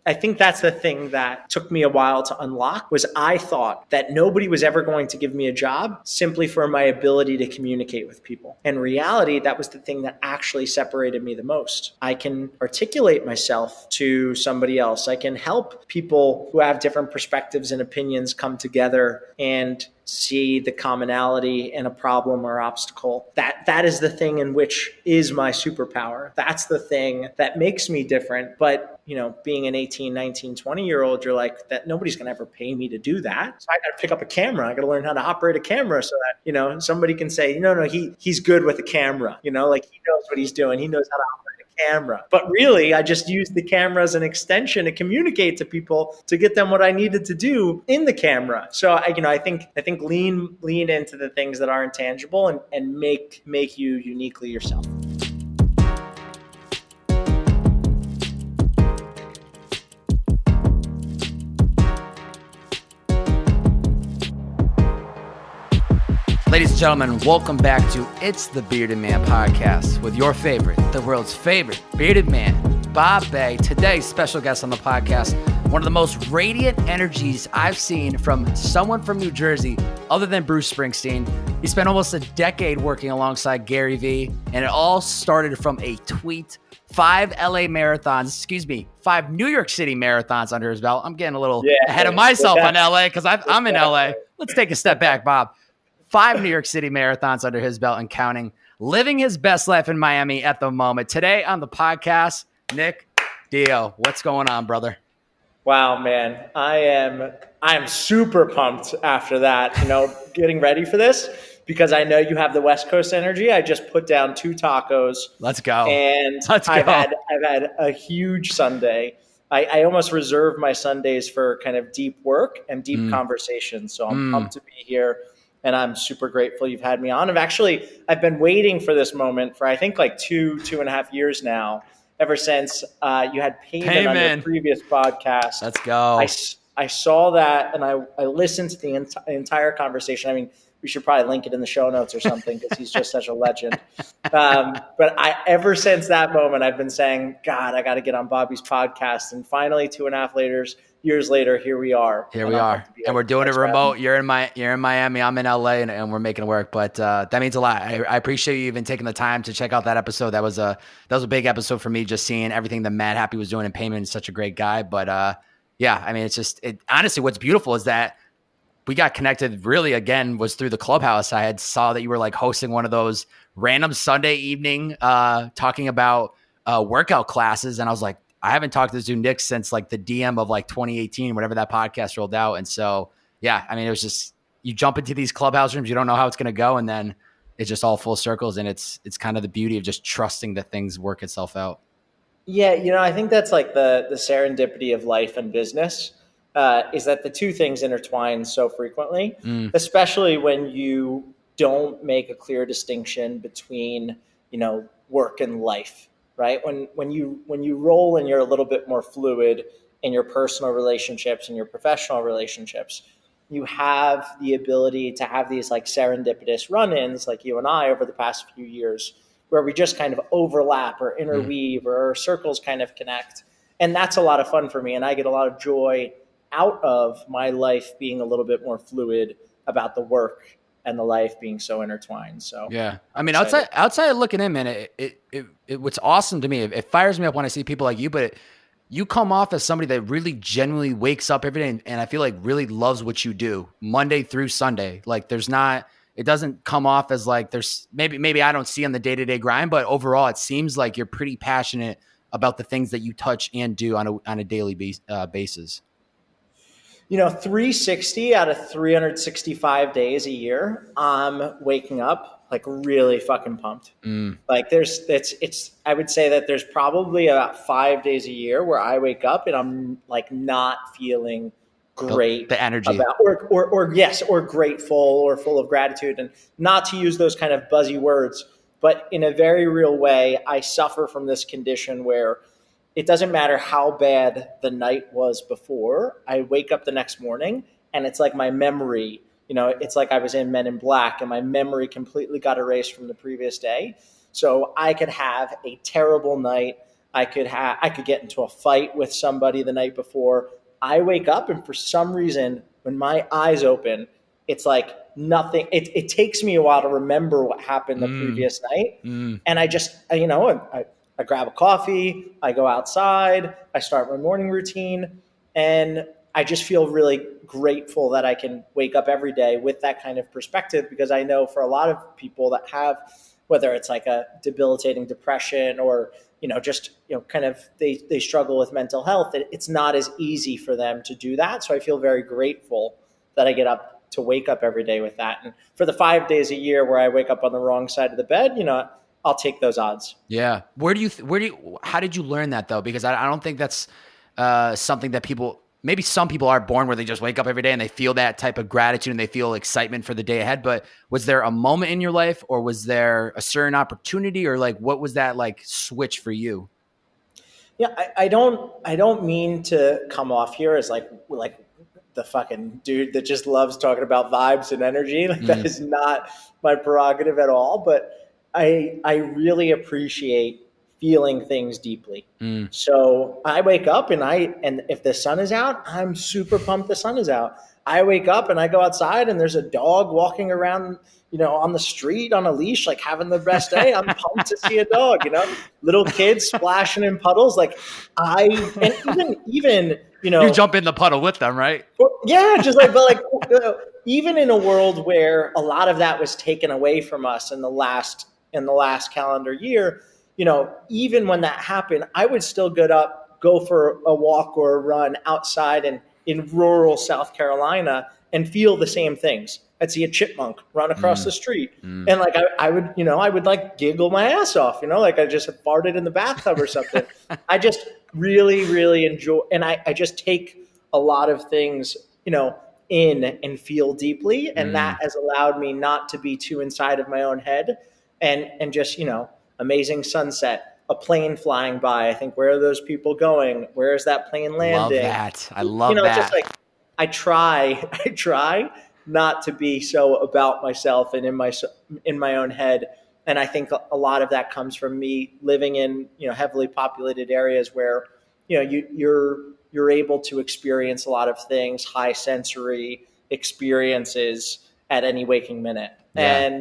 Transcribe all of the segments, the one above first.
I think that's the thing that took me a while to unlock, was I thought that nobody was ever going to give me a job simply for my ability to communicate with people. In reality, that was the thing that actually separated me the most. I can articulate myself to somebody else. I can help people who have different perspectives and opinions come together and see the commonality in a problem or obstacle. That is the thing in which is my superpower. That's the thing that makes me different. But, being an 18, 19, 20-year-old, you're like, that nobody's going to ever pay me to do that. So I got to pick up a camera. I got to learn how to operate a camera so that, somebody can say, no, he's good with a camera. Like he knows what he's doing. He knows how to operate a camera. But really, I just used the camera as an extension to communicate to people, to get them what I needed to do in the camera. So I think lean into the things that are intangible and make you uniquely yourself. Ladies and gentlemen, welcome back to It's the Bearded Man podcast with your favorite, the world's favorite bearded man, Bob Bay. Today's special guest on the podcast, one of the most radiant energies I've seen from someone from New Jersey other than Bruce Springsteen. He spent almost a decade working alongside Gary Vee, and it all started from a tweet. 5 New York City marathons under his belt. I'm getting a little ahead of myself on LA because I'm in LA. Let's take a step back, Bob. 5 New York City marathons under his belt and counting, living his best life in Miami at the moment. Today on the podcast, Nick Dio. What's going on, brother? Wow, man. I am super pumped after that, getting ready for this, because I know you have the West Coast energy. I just put down 2 tacos. Let's go. And I've had a huge Sunday. I almost reserve my Sundays for kind of deep work and deep conversations. So I'm pumped to be here. And I'm super grateful you've had me on. I've been waiting for this moment for, I think, like 2.5 years now, ever since you had Payman on your previous podcast. Let's go. I saw that and I listened to the entire conversation. I mean, we should probably link it in the show notes or something because he's just such a legend. But ever since that moment, I've been saying, God, I got to get on Bobby's podcast. And finally, 2.5 years later, here we are. And we're doing it remote. You're in Miami. I'm in LA, and we're making it work. But that means a lot. I appreciate you even taking the time to check out that episode. That was a big episode for me, just seeing everything that Mad Happy was doing. And Payman is such a great guy. But I mean, honestly, what's beautiful is that we got connected really again was through the Clubhouse. I saw that you were like hosting one of those random Sunday evening talking about workout classes. And I was like, I haven't talked to this dude Nick since like the DM of like 2018, whenever that podcast rolled out. And so, I mean, it was just, you jump into these Clubhouse rooms, you don't know how it's going to go. And then it's just all full circles. And it's kind of the beauty of just trusting that things work itself out. Yeah. I think that's like the serendipity of life and business. Is that the two things intertwine so frequently, especially when you don't make a clear distinction between, work and life, right? When you roll and you're a little bit more fluid in your personal relationships and your professional relationships, you have the ability to have these like serendipitous run-ins like you and I over the past few years where we just kind of overlap or interweave or our circles kind of connect. And that's a lot of fun for me. And I get a lot of joy out of my life being a little bit more fluid about the work and the life being so intertwined. So I mean, outside of looking in, man, it what's awesome to me, it fires me up when I see people like you, but you come off as somebody that really genuinely wakes up every day and I feel like really loves what you do Monday through Sunday. Like it doesn't come off as like there's maybe I don't see on the day-to-day grind, but overall it seems like you're pretty passionate about the things that you touch and do on a daily basis. 360 out of 365 days a year, I'm waking up like really fucking pumped. Like I would say that there's probably about 5 days a year where I wake up and I'm like not feeling great, the energy about, or grateful or full of gratitude, and not to use those kind of buzzy words, but in a very real way, I suffer from this condition where it doesn't matter how bad the night was before. I wake up the next morning and it's like my memory, it's like I was in Men in Black and my memory completely got erased from the previous day. So I could have a terrible night. I could get into a fight with somebody the night before. I wake up and for some reason, when my eyes open, it's like nothing. It takes me a while to remember what happened the previous night. And I grab a coffee, I go outside, I start my morning routine, and I just feel really grateful that I can wake up every day with that kind of perspective, because I know for a lot of people that have, whether it's like a debilitating depression or, just, kind of they struggle with mental health, it's not as easy for them to do that. So I feel very grateful that I get up to wake up every day with that. And for the 5 days a year where I wake up on the wrong side of the bed, I'll take those odds. Yeah. How did you learn that though? Because I don't think that's something that maybe some people are born where they just wake up every day and they feel that type of gratitude and they feel excitement for the day ahead. But was there a moment in your life, or was there a certain opportunity, or like, what was that like switch for you? Yeah. I don't mean to come off here as like the fucking dude that just loves talking about vibes and energy. Like that is not my prerogative at all. But I really appreciate feeling things deeply. So I wake up and if the sun is out, I'm super pumped the sun is out. I wake up and I go outside and there's a dog walking around, on the street on a leash, like having the best day. I'm pumped to see a dog, little kids splashing in puddles. Like even you jump in the puddle with them, right? Yeah. Even in a world where a lot of that was taken away from us in the last calendar year, even when that happened, I would still go for a walk or a run outside in rural South Carolina and feel the same things. I'd see a chipmunk run across the street. And like, I would like giggle my ass off, like I just had farted in the bathtub or something. I just really, really enjoy, and I just take a lot of things, in and feel deeply. And that has allowed me not to be too inside of my own head and just, amazing sunset, a plane flying by. I think, where are those people going? Where is that plane landing? Love that. I love that. Just like I try not to be so about myself and in my own head. And I think a lot of that comes from me living in, heavily populated areas where, you're able to experience a lot of things, high sensory experiences at any waking minute. Yeah.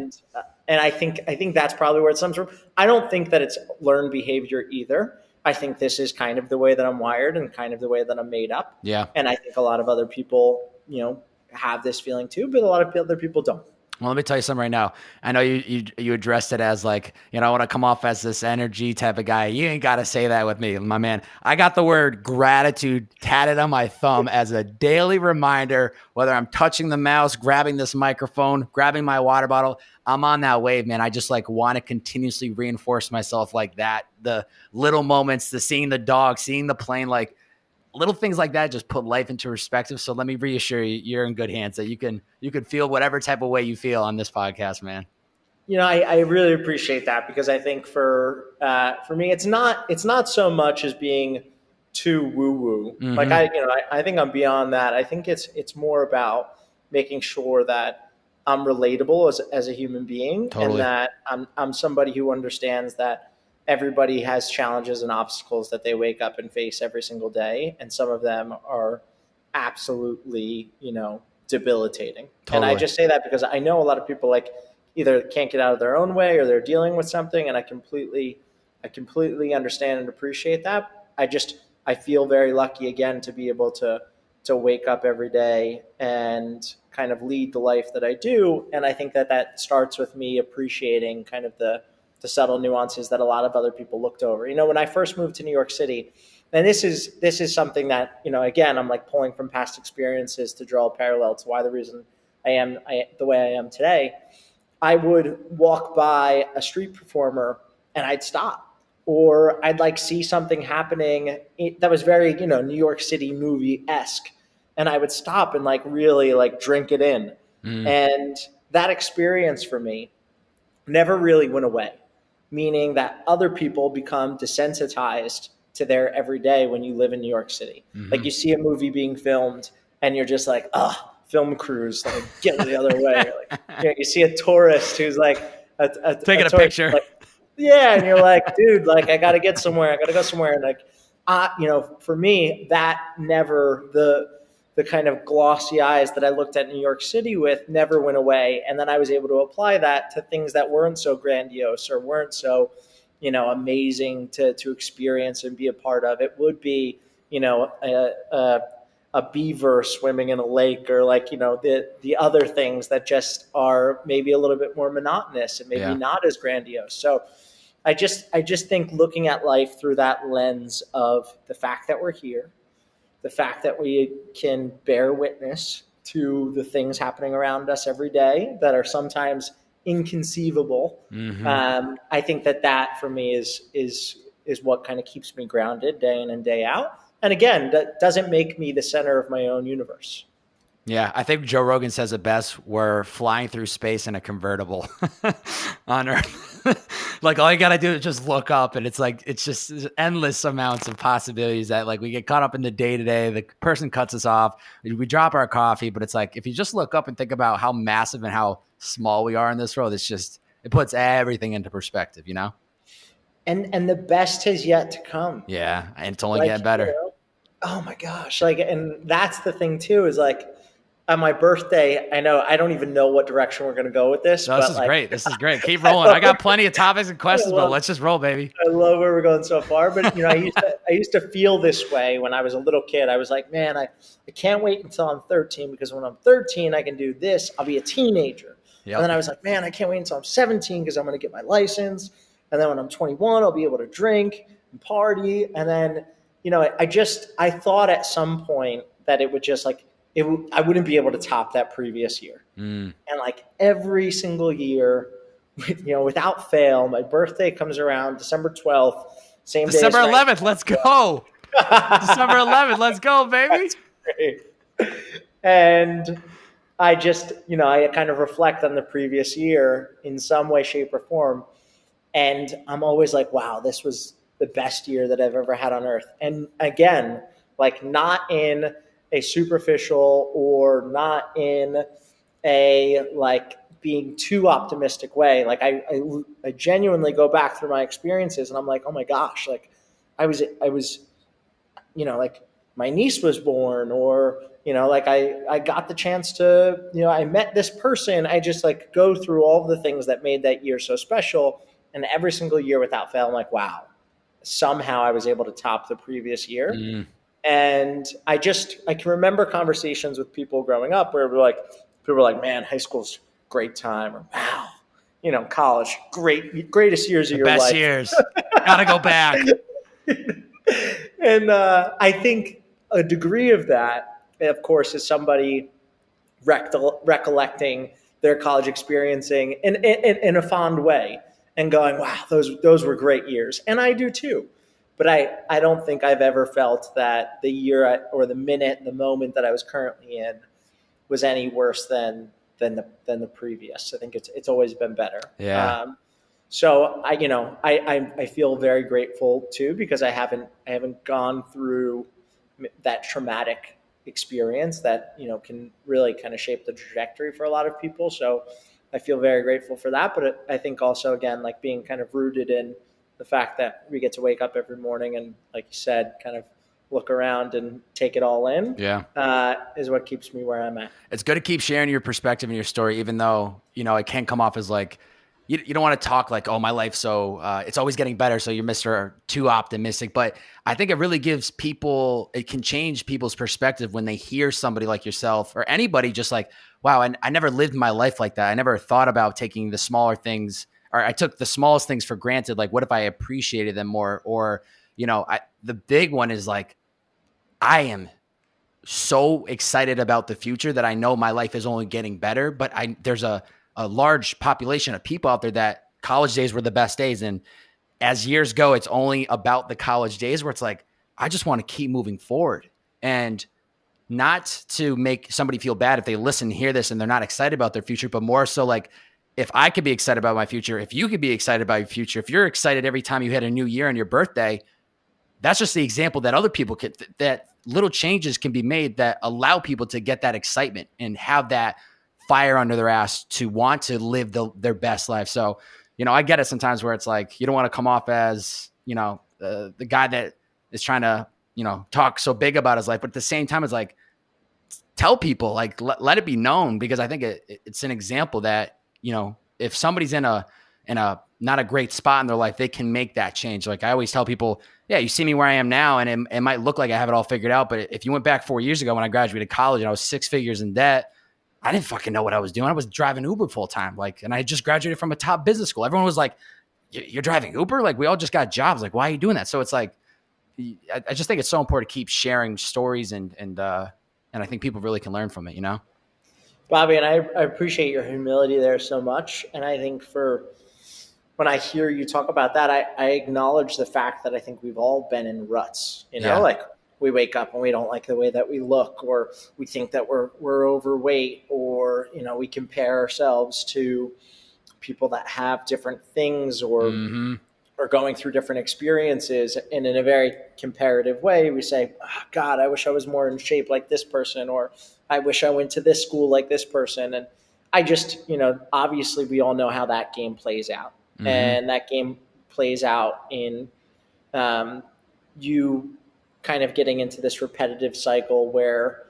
And I think that's probably where it comes from. I don't think that it's learned behavior either. I think this is kind of the way that I'm wired and kind of the way that I'm made up. Yeah. And I think a lot of other people, have this feeling too, but a lot of other people don't. Well, let me tell you something right now. I know you addressed it as like, I want to come off as this energy type of guy. You ain't got to say that with me, my man. I got the word gratitude tatted on my thumb as a daily reminder, whether I'm touching the mouse, grabbing this microphone, grabbing my water bottle. I'm on that wave, man. I just like want to continuously reinforce myself like that. The little moments, the seeing the dog, seeing the plane, like little things like that just put life into perspective. So let me reassure you, you're in good hands, that you can feel whatever type of way you feel on this podcast, man. I really appreciate that, because I think for me, it's not so much as being too woo-woo. Mm-hmm. Like I think I'm beyond that. I think it's more about making sure that I'm relatable as a human being. Totally. And that I'm somebody who understands that everybody has challenges and obstacles that they wake up and face every single day. And some of them are absolutely, debilitating. Totally. And I just say that because I know a lot of people like either can't get out of their own way or they're dealing with something. And I completely understand and appreciate that. I feel very lucky again to be able to wake up every day and kind of lead the life that I do. And I think that starts with me appreciating kind of the subtle nuances that a lot of other people looked over. When I first moved to New York City, and this is something that, again, I'm like pulling from past experiences to draw a parallel to why the reason I am the way I am today. I would walk by a street performer and I'd stop, or I'd like see something happening that was very, New York City movie-esque. And I would stop and like really like drink it in. And that experience for me never really went away. Meaning that other people become desensitized to their everyday when you live in New York City. Mm-hmm. Like you see a movie being filmed and you're just like, film crews, like get the other way. Like, you see a tourist who's like taking a picture. Yeah, and you're like, dude, like I got to get somewhere. I got to go somewhere. And like, for me, that never the kind of glossy eyes that I looked at New York City with never went away. And then I was able to apply that to things that weren't so grandiose or weren't so, amazing to experience and be a part of. It would be, a beaver swimming in a lake, or like, the other things that just are maybe a little bit more monotonous and maybe Yeah. not as grandiose. So I just think looking at life through that lens of the fact that we're here, the fact that we can bear witness to the things happening around us every day that are sometimes inconceivable. I think that for me is what kind of keeps me grounded day in and day out. And again, that doesn't make me the center of my own universe. Yeah, I think Joe Rogan says it best. We're flying through space in a convertible on Earth. Like all you got to do is just look up, and it's like it's just endless amounts of possibilities that like we get caught up in the day to day. The person cuts us off. We drop our coffee, but it's like if you just look up and think about how massive and how small we are in this world, it puts everything into perspective, you know? And the best has yet to come. Yeah, and it's only getting better. Oh my gosh. Like, and that's the thing too, is like on my birthday, I know I don't even know what direction we're going to go with this. No, but this is great. This is great. Keep rolling. I got plenty of topics and questions, but let's just roll, baby. I love where we're going so far. But I used to feel this way when I was a little kid. I was like, man, I can't wait until I'm 13, because when I'm 13, I can do this. I'll be a teenager. Yep. And then I was like, man, I can't wait until I'm 17 because I'm going to get my license. And then when I'm 21, I'll be able to drink and party. And then, I thought at some point that it would just like, I wouldn't be able to top that previous year. And like every single year, without fail, my birthday comes around December 12th, same day. December 11th, let's go. December 11th, let's go, baby. And I just, I kind of reflect on the previous year in some way, shape, or form. And I'm always like, wow, this was the best year that I've ever had on earth. And again, like not in a superficial or not in a like being too optimistic way. Like I genuinely go back through my experiences and I'm like, oh my gosh, like I was, like my niece was born, or, like I got the chance to, I met this person. I just like go through all the things that made that year so special. And every single year without fail, I'm like, wow, somehow I was able to top the previous year. And I can remember conversations with people growing up where people were like, man, high school's a great time, or wow, college, greatest years of your life. Best years. Gotta go back. And I think a degree of that, of course, is somebody recollecting their college experiencing in a fond way and going, wow, those were great years. And I do too. But I don't think I've ever felt that the year or the minute, the moment that I was currently in was any worse than the previous. I think it's always been better. Yeah. So I feel very grateful too, because I haven't gone through that traumatic experience that can really kind of shape the trajectory for a lot of people. So I feel very grateful for that. But I think also, again, like being kind of rooted in the fact that we get to wake up every morning and, like you said, kind of look around and take it all in. Yeah. Is what keeps me where I'm at. It's good to keep sharing your perspective and your story, even though, it can come off as like, you don't want to talk like, oh, my life's so, it's always getting better. So you're Mr. Too optimistic. But I think it really gives people, it can change people's perspective when they hear somebody like yourself or anybody just like, wow, I never lived my life like that. I never thought about taking the smaller things, or I took the smallest things for granted. Like, what if I appreciated them more? Or, the big one is like, I am so excited about the future that I know my life is only getting better, but there's a large population of people out there that college days were the best days. And as years go, it's only about the college days where it's like, I just want to keep moving forward, and not to make somebody feel bad if they listen, hear this, and they're not excited about their future, but more so like, if I could be excited about my future, if you could be excited about your future, if you're excited every time you hit a new year on your birthday, that's just the example that other people could, that little changes can be made that allow people to get that excitement and have that fire under their ass to want to live their best life. So I get it sometimes where it's like, you don't want to come off as, the guy that is trying to, talk so big about his life. But at the same time, it's like, tell people, like, let it be known, because I think it's an example that, if somebody's in a not a great spot in their life, they can make that change. Like I always tell people, yeah, you see me where I am now, and it might look like I have it all figured out. But if you went back 4 years ago when I graduated college and I was 6 figures in debt, I didn't fucking know what I was doing. I was driving Uber full time. And I just graduated from a top business school. Everyone was like, you're driving Uber? Like, we all just got jobs. Like, why are you doing that? So it's like, I just think it's so important to keep sharing stories, and I think people really can learn from it, Bobby, and I appreciate your humility there so much. And I think when I hear you talk about that, I acknowledge the fact that I think we've all been in ruts, Yeah. like we wake up and we don't like the way that we look, or we think that we're overweight, or, we compare ourselves to people that have different things, or are going through different experiences. And in a very comparative way, we say, oh, God, I wish I was more in shape like this person, or I wish I went to this school like this person. And I just, obviously we all know how that game plays out. And that game plays out in you kind of getting into this repetitive cycle where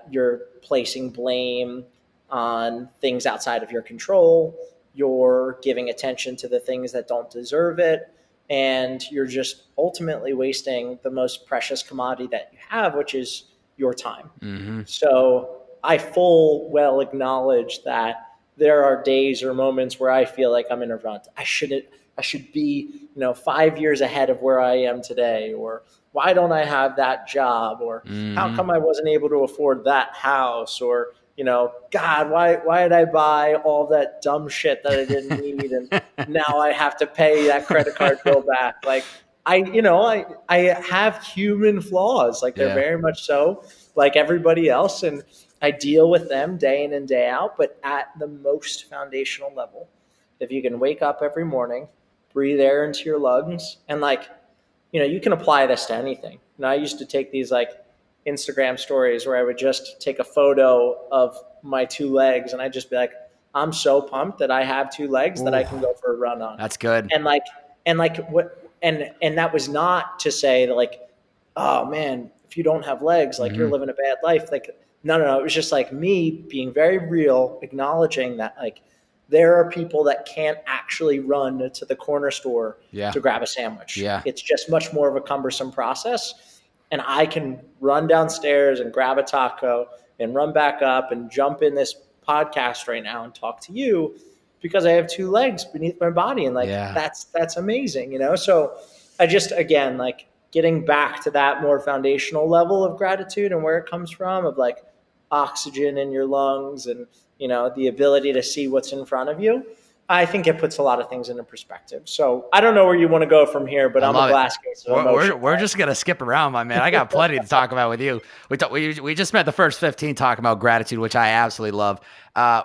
you're placing blame on things outside of your control. You're giving attention to the things that don't deserve it. And you're just ultimately wasting the most precious commodity that you have, which is your time. So I full well acknowledge that there are days or moments where I feel like I'm in a rut. I should be, 5 years ahead of where I am today, or why don't I have that job, or how come I wasn't able to afford that house, or, God, why did I buy all that dumb shit that I didn't need, and now I have to pay that credit card bill back. Like I have human flaws, like they're very much so like everybody else, and I deal with them day in and day out. But at the most foundational level, if you can wake up every morning, breathe air into your lungs, and you can apply this to anything. I used to take these Instagram stories where I would just take a photo of my 2 legs, and I'd just be like, I'm so pumped that I have 2 legs that I can go for a run on. That's good. And that was not to say that oh man, if you don't have legs, you're living a bad life. No. It was just me being very real, acknowledging that there are people that can't actually run to the corner store to grab a sandwich. Yeah. It's just much more of a cumbersome process. And I can run downstairs and grab a taco and run back up and jump in this podcast right now and talk to you because I have 2 legs beneath my body. And that's amazing, So I just, again, getting back to that more foundational level of gratitude and where it comes from, of oxygen in your lungs and, the ability to see what's in front of you. I think it puts a lot of things into perspective. So I don't know where you want to go from here, but I'm a glass case of emotion. We're just going to skip around, my man. I got plenty to talk about with you. We just spent the first 15 talking about gratitude, which I absolutely love.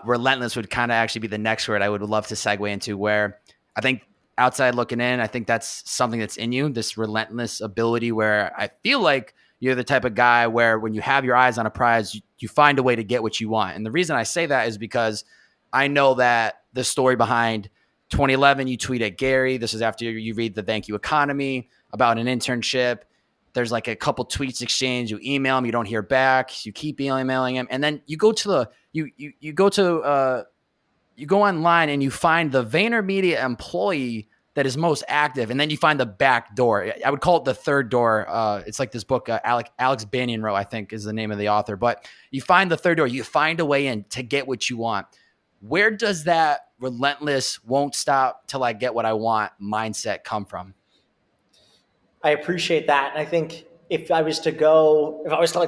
Relentless would kind of actually be the next word I would love to segue into, where I think outside looking in, I think that's something that's in you, this relentless ability, where I feel like you're the type of guy where when you have your eyes on a prize, you find a way to get what you want. And the reason I say that is because I know that the story behind 2011, you tweet at Gary. This is after you read the Thank You Economy about an internship. There's a couple tweets exchanged. You email him, you don't hear back. You keep emailing him, and then you go to you go online and you find the Vayner Media employee that is most active, and then you find the back door. I would call it the third door. It's like this book, Alex Banyan-Rowe, I think is the name of the author. But you find the third door. You find a way in to get what you want. Where does that relentless, won't stop till I get what I want mindset come from? I appreciate that. And I think if I was to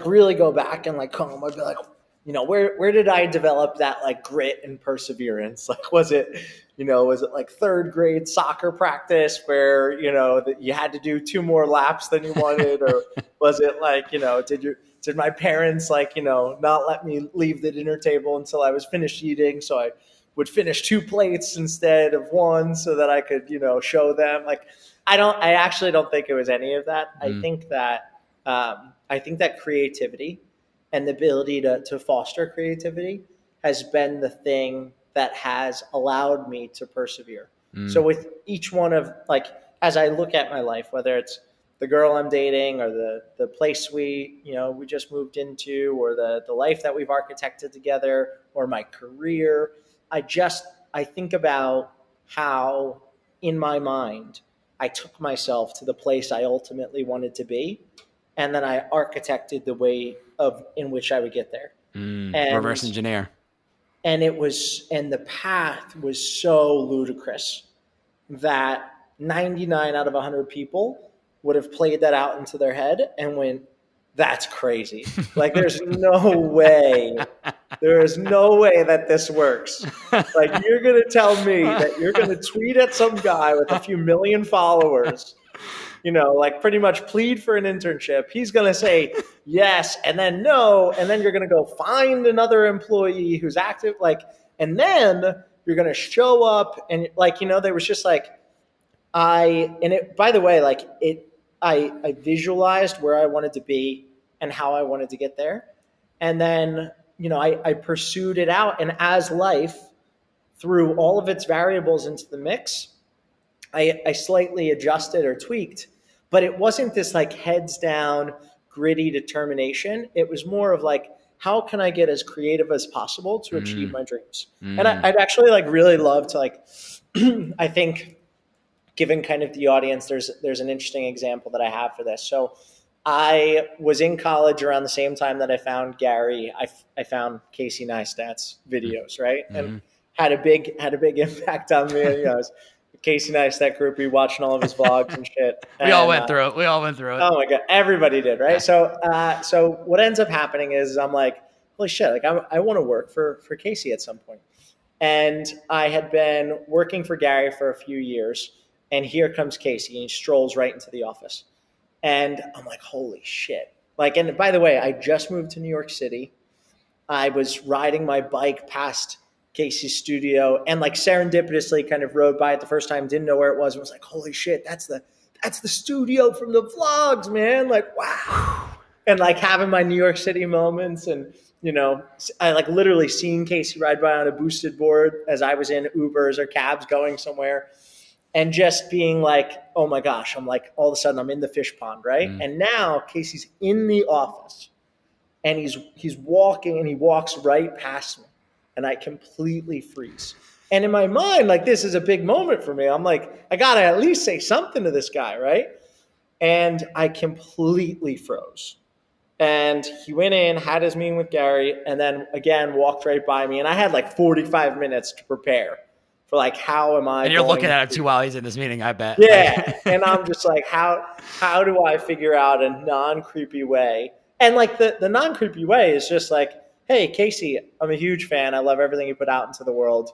really go back and home, I'd be like, where did I develop that grit and perseverance? Was it 3rd grade soccer practice where, that you had to do 2 more laps than you wanted? Or was it did my parents not let me leave the dinner table until I was finished eating? So I would finish 2 plates instead of 1 so that I could, show them. I actually don't think it was any of that. I think that creativity and the ability to foster creativity has been the thing that has allowed me to persevere. So with each one of, like, as I look at my life, whether it's the girl I'm dating or the place we just moved into, or the life that we've architected together, or my career, I think about how in my mind I took myself to the place I ultimately wanted to be, and then I architected the way in which I would get there. Reverse engineer. And the path was so ludicrous that 99 out of 100 people would have played that out into their head and went, that's crazy. Like, there's no way that this works. Like, you're going to tell me that you're going to tweet at some guy with a few million followers, like pretty much plead for an internship. He's going to say yes, and then no, and then you're going to go find another employee who's active, and then you're going to show up, and there was just like, by the way, I visualized where I wanted to be and how I wanted to get there. And then, I pursued it out. And as life threw all of its variables into the mix, I slightly adjusted or tweaked, but it wasn't this like heads down, gritty determination. It was more of like, how can I get as creative as possible to achieve my dreams? And I'd actually really love to I think, given kind of the audience, there's an interesting example that I have for this. So I was in college around the same time that I found Gary. I found Casey Neistat's videos, right? And had a big impact on me. I was a Casey Neistat groupie, watching all of his vlogs and shit. We all went through it. Oh my God. Everybody did, right? Yeah. So what ends up happening is I'm like, holy shit, I want to work for Casey at some point. And I had been working for Gary for a few years. And here comes Casey, and he strolls right into the office. And I'm like, holy shit. And by the way, I just moved to New York City. I was riding my bike past Casey's studio and serendipitously kind of rode by it the first time, didn't know where it was. And was like, holy shit, that's the studio from the vlogs, man. Wow. And having my New York City moments. And, I literally seeing Casey ride by on a boosted board as I was in Ubers or cabs going somewhere. And just being like, oh my gosh, I'm all of a sudden I'm in the fish pond, right? And now Casey's in the office and he's walking and he walks right past me and I completely freeze. And in my mind, this is a big moment for me. I'm like, I gotta at least say something to this guy, right? And I completely froze. And he went in, had his meeting with Gary, and then again walked right by me. And I had 45 minutes to prepare. For how am I? And you're looking at him too while he's in this meeting, I bet. Yeah, and I'm just like, how do I figure out a non-creepy way? And the non-creepy way is just hey, Casey, I'm a huge fan. I love everything you put out into the world.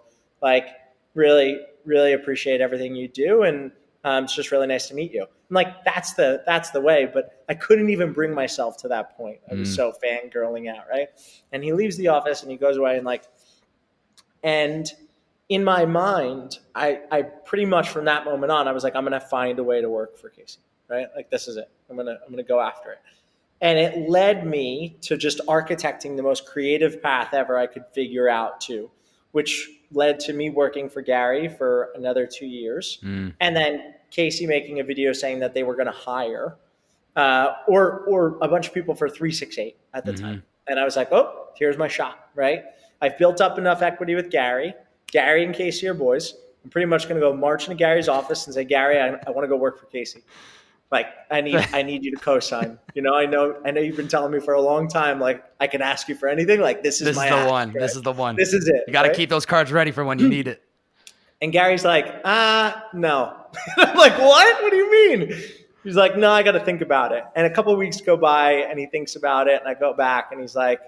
Really, really appreciate everything you do, and it's just really nice to meet you. And that's the way. But I couldn't even bring myself to that point. I was so fangirling out, right? And he leaves the office and he goes away and in my mind, I pretty much from that moment on, I was like, I'm going to find a way to work for Casey, right? This is it. I'm going to go after it. And it led me to just architecting the most creative path ever I could figure out to, which led to me working for Gary for another 2 years. And then Casey making a video saying that they were going to hire or a bunch of people for 368 at the time. And I was like, oh, here's my shot, right? I've built up enough equity with Gary. Gary and Casey are boys. I'm pretty much going to go march into Gary's office and say, Gary, I want to go work for Casey. I need you to co-sign. I know you've been telling me for a long time, I can ask you for anything. This is the one. This is the one. This is it. You got to keep those cards ready for when you need it. And Gary's like, no. I'm like, what? What do you mean? He's like, no, I got to think about it. And a couple of weeks go by and he thinks about it. And I go back and he's like,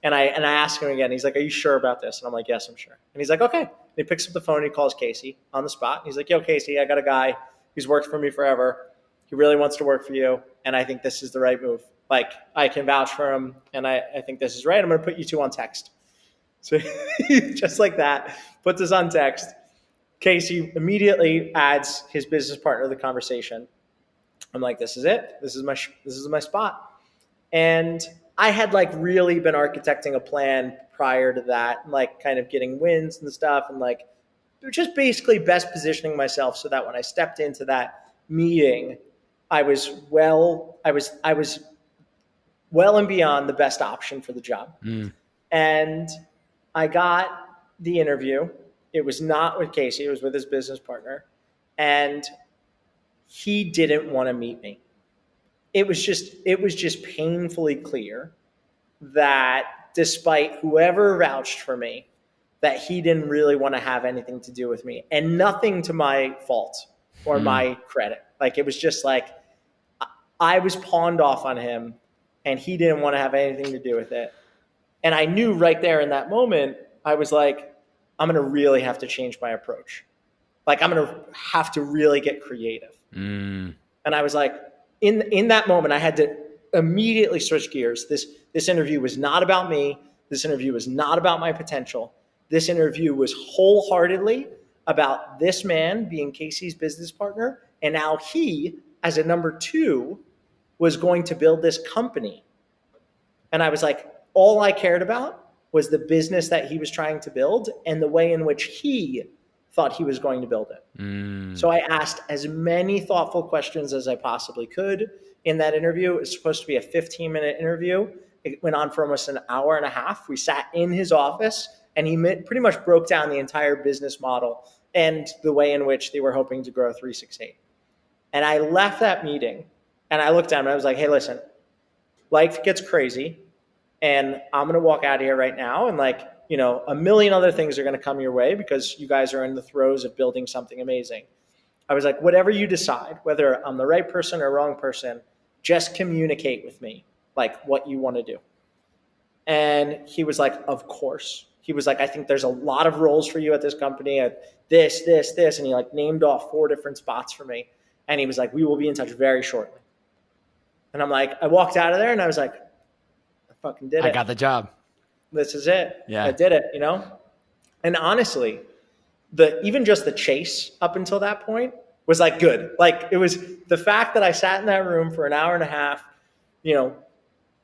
and I ask him again. He's like, are you sure about this? And I'm like, yes, I'm sure. And he's like, okay. And he picks up the phone and he calls Casey on the spot. He's like, yo, Casey, I got a guy who's worked for me forever. He really wants to work for you. And I think this is the right move. I can vouch for him. And I think this is right. I'm going to put you two on text. So just like that, puts us on text. Casey immediately adds his business partner to the conversation. I'm like, this is it. This is my spot. And I had really been architecting a plan prior to that, and kind of getting wins and stuff, and just basically best positioning myself so that when I stepped into that meeting, I was well and beyond the best option for the job. And I got the interview. It was not with Casey, it was with his business partner. And he didn't want to meet me. It was just painfully clear that despite whoever vouched for me, that he didn't really want to have anything to do with me, and nothing to my fault or my credit. Like, it was just like I was pawned off on him and he didn't want to have anything to do with it. And I knew right there in that moment, I was like, I'm going to really have to change my approach. Like, I'm going to have to really get creative. And I was like, in that moment, I had to immediately switch gears. This interview was not about me. This interview was not about my potential. This interview was wholeheartedly about this man being Casey's business partner. And now he, as a number 2, was going to build this company. And I was like, all I cared about was the business that he was trying to build and the way in which he thought he was going to build it. So I asked as many thoughtful questions as I possibly could in that interview. It was supposed to be a 15-minute interview. It went on for almost an hour and a half. We sat in his office and he pretty much broke down the entire business model and the way in which they were hoping to grow 368. And I left that meeting and I looked at him and I was like, hey, listen, life gets crazy and I'm going to walk out of here right now. And like, you know, a million other things are going to come your way because you guys are in the throes of building something amazing. I was like, whatever you decide, whether I'm the right person or wrong person, just communicate with me, like what you want to do. And he was like, of course. He was like, I think there's a lot of roles for you at this company, at this. And he like named off 4 different spots for me. And he was like, we will be in touch very shortly. And I'm like, I walked out of there and I was like, I fucking did it. I got the job. This is it. Yeah. I did it, you know? And honestly, even just the chase up until that point was like good. Like, it was the fact that I sat in that room for an hour and a half, you know,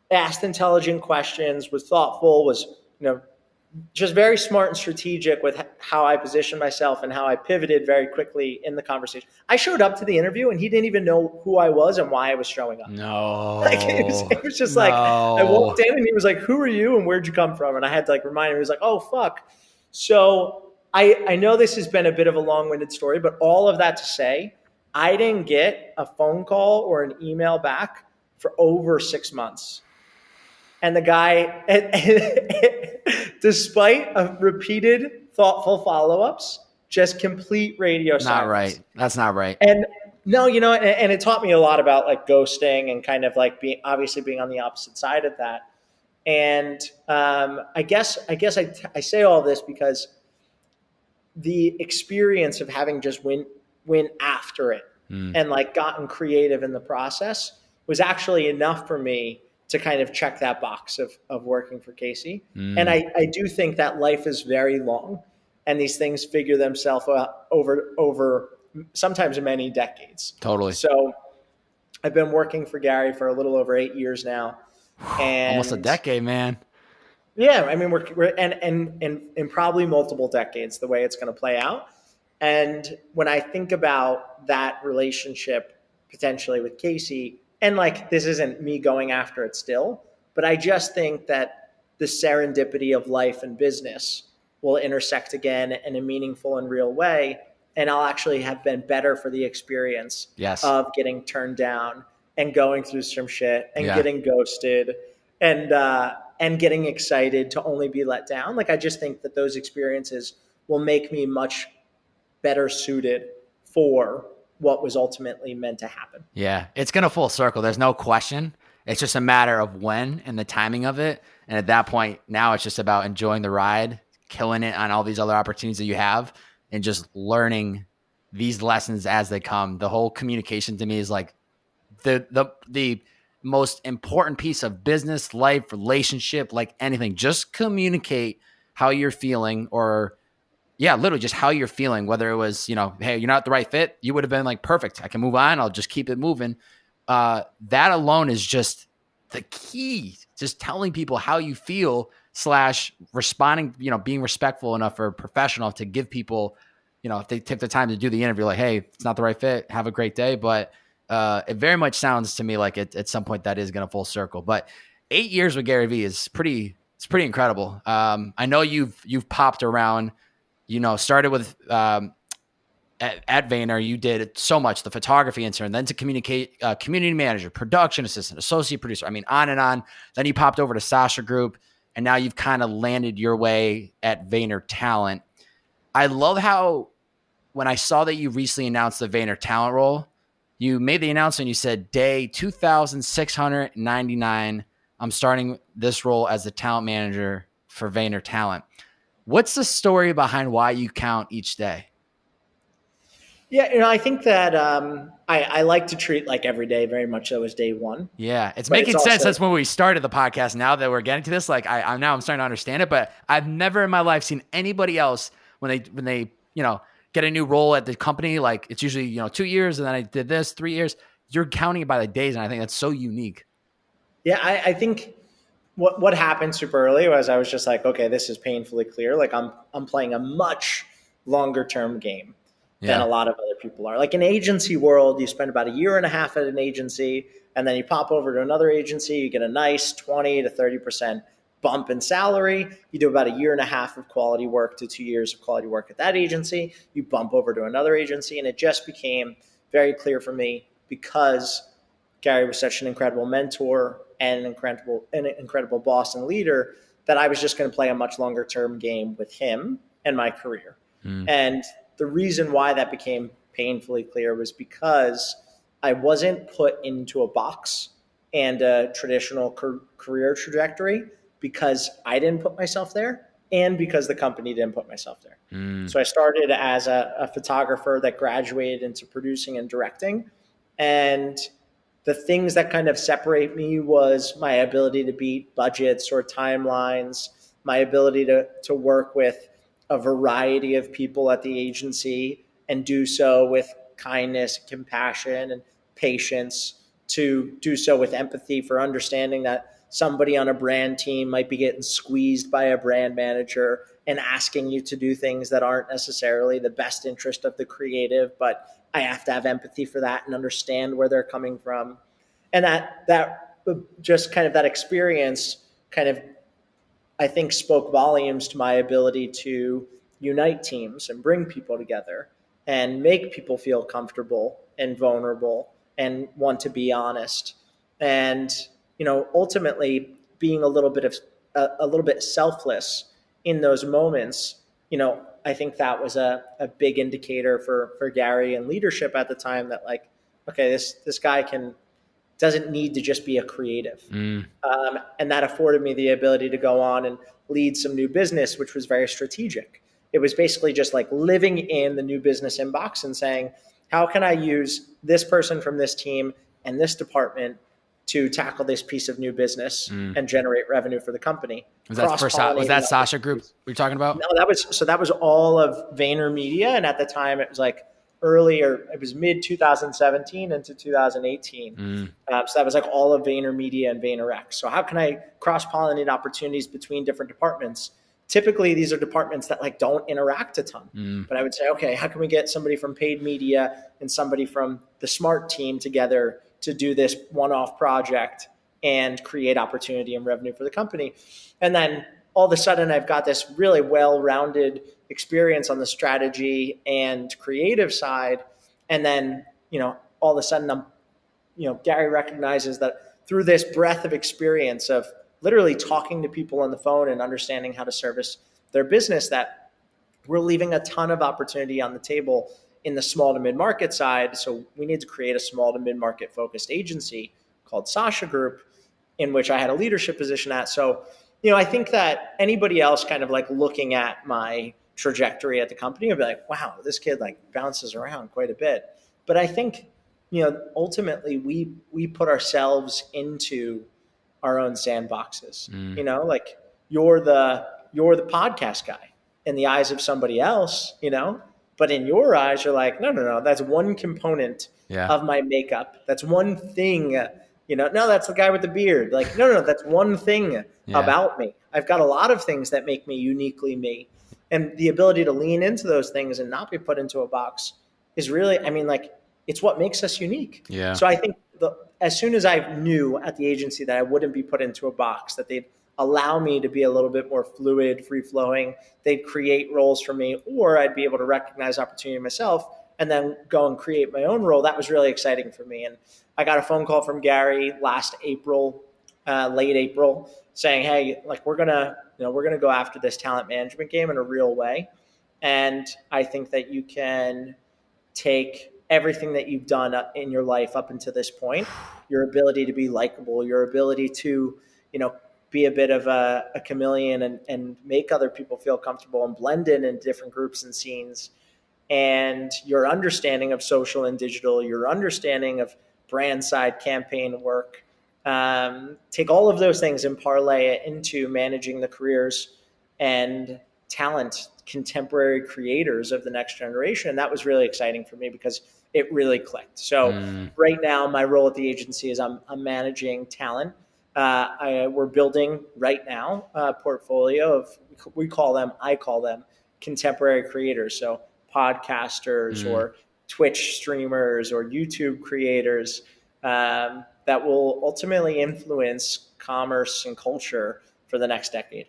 asked intelligent questions, was thoughtful, was, you know, just very smart and strategic with how I positioned myself and how I pivoted very quickly in the conversation. I showed up to the interview and he didn't even know who I was and why I was showing up. No. Like, it was just like, I walked in and he was like, who are you and where'd you come from? And I had to like remind him. He was like, oh, fuck. So I know this has been a bit of a long-winded story, but all of that to say, I didn't get a phone call or an email back for over 6 months. And the guy, despite a repeated thoughtful follow-ups, just complete radio silence. Not right. That's not right. And no, you know, and it taught me a lot about like ghosting and kind of like being on the opposite side of that. And I guess I say all this because the experience of having just went after it and like gotten creative in the process was actually enough for me to kind of check that box of working for Casey. And I do think that life is very long and these things figure themselves out over sometimes many decades. Totally. So I've been working for Gary for a little over 8 years now. And almost a decade, man. Yeah. I mean, we're in probably multiple decades, the way it's going to play out. And when I think about that relationship potentially with Casey, and like, this isn't me going after it still, but I just think that the serendipity of life and business will intersect again in a meaningful and real way. And I'll actually have been better for the experience of getting turned down and going through some shit and getting ghosted and getting excited to only be let down. Like, I just think that those experiences will make me much better suited for what was ultimately meant to happen. Yeah, it's going to full circle. There's no question. It's just a matter of when and the timing of it. And at that point, now it's just about enjoying the ride, killing it on all these other opportunities that you have, and just learning these lessons as they come. The whole communication to me is like the most important piece of business, life, relationship, like anything. Just communicate how you're feeling, or literally just how you're feeling, whether it was, you know, hey, you're not the right fit. You would have been like, perfect, I can move on. I'll just keep it moving. That alone is just the key. Just telling people how you feel / responding, you know, being respectful enough or professional to give people if they take the time to do the interview, like, hey, it's not the right fit, have a great day. But it very much sounds to me like at some point that is going to full circle. But 8 years with Gary Vee is pretty incredible. I know you've popped around, started with at Vayner, you did so much, the photography intern, then to community manager, production assistant, associate producer. I mean, on and on. Then you popped over to Sasha Group, and now you've kind of landed your way at Vayner Talent. I love how when I saw that you recently announced the Vayner Talent role, you made the announcement, you said, day 2,699, I'm starting this role as the talent manager for Vayner Talent. What's the story behind why you count each day? Yeah, I think that I like to treat like every day very much so as day one. Yeah, it's making sense. That's when we started the podcast. Now that we're getting to this, like I'm starting to understand it. But I've never in my life seen anybody else when they get a new role at the company. Like it's usually 2 years, and then I did this 3 years. You're counting it by the days, and I think that's so unique. Yeah, I think what happened super early was I was just like, okay, this is painfully clear. Like I'm playing a much longer term game than a lot of other people are. Like in agency world, you spend about a year and a half at an agency, and then you pop over to another agency, you get a nice 20 to 30% bump in salary. You do about a year and a half of quality work to 2 years of quality work at that agency. You bump over to another agency, and it just became very clear for me, because Gary was such an incredible mentor and an incredible boss and leader, that I was just going to play a much longer term game with him and my career. And the reason why that became painfully clear was because I wasn't put into a box and a traditional career trajectory, because I didn't put myself there and because the company didn't put myself there. So I started as a photographer that graduated into producing and directing. And the things that kind of separate me was my ability to beat budgets or timelines, my ability to work with a variety of people at the agency and do so with kindness, compassion, and patience, to do so with empathy for understanding that somebody on a brand team might be getting squeezed by a brand manager and asking you to do things that aren't necessarily the best interest of the creative, but I have to have empathy for that and understand where they're coming from. And that just kind of that experience kind of, I think, spoke volumes to my ability to unite teams and bring people together and make people feel comfortable and vulnerable and want to be honest. And, ultimately being a little bit selfless in those moments, I think that was a big indicator for Gary and leadership at the time, that like, okay, this guy doesn't need to just be a creative. And that afforded me the ability to go on and lead some new business, which was very strategic. It was basically just like living in the new business inbox and saying, how can I use this person from this team and this department to tackle this piece of new business and generate revenue for the company? Was that Sasha Group we're talking about? No, that was all of Vayner Media. And at the time it was like it was mid 2017 into 2018. So that was like all of Vayner Media and VaynerX. So how can I cross-pollinate opportunities between different departments? Typically, these are departments that like don't interact a ton. But I would say, okay, how can we get somebody from paid media and somebody from the smart team together to do this one-off project and create opportunity and revenue for the company? And then all of a sudden, I've got this really well-rounded experience on the strategy and creative side. And then, all of a sudden, Gary recognizes that through this breadth of experience of literally talking to people on the phone and understanding how to service their business, that we're leaving a ton of opportunity on the table in the small to mid-market side. So we need to create a small to mid-market focused agency called Sasha Group, in which I had a leadership position at. So, I think that anybody else kind of like looking at my trajectory at the company would be like, wow, this kid like bounces around quite a bit. But I think, ultimately we put ourselves into our own sandboxes. Like you're the podcast guy in the eyes of somebody else, but in your eyes, you're like, no, that's one component of my makeup. That's one thing, no, that's the guy with the beard. Like, no, that's one thing about me. I've got a lot of things that make me uniquely me. And the ability to lean into those things and not be put into a box is really, I mean, like, it's what makes us unique. Yeah. So I think as soon as I knew at the agency that I wouldn't be put into a box, that they'd allow me to be a little bit more fluid, free flowing, they'd create roles for me, or I'd be able to recognize opportunity myself and then go and create my own role. That was really exciting for me. And I got a phone call from Gary last April, late April, saying, "Hey, like we're gonna go after this talent management game in a real way, and I think that you can take everything that you've done in your life up until this point, your ability to be likable, your ability to, be a bit of a chameleon and make other people feel comfortable and blend in different groups and scenes, and your understanding of social and digital, your understanding of brand side campaign work, take all of those things and parlay it into managing the careers and talent, contemporary creators of the next generation." And that was really exciting for me because it really clicked. So right now, my role at the agency is I'm managing talent. We're building right now a portfolio of, I call them contemporary creators. So podcasters or Twitch streamers or YouTube creators that will ultimately influence commerce and culture for the next decade.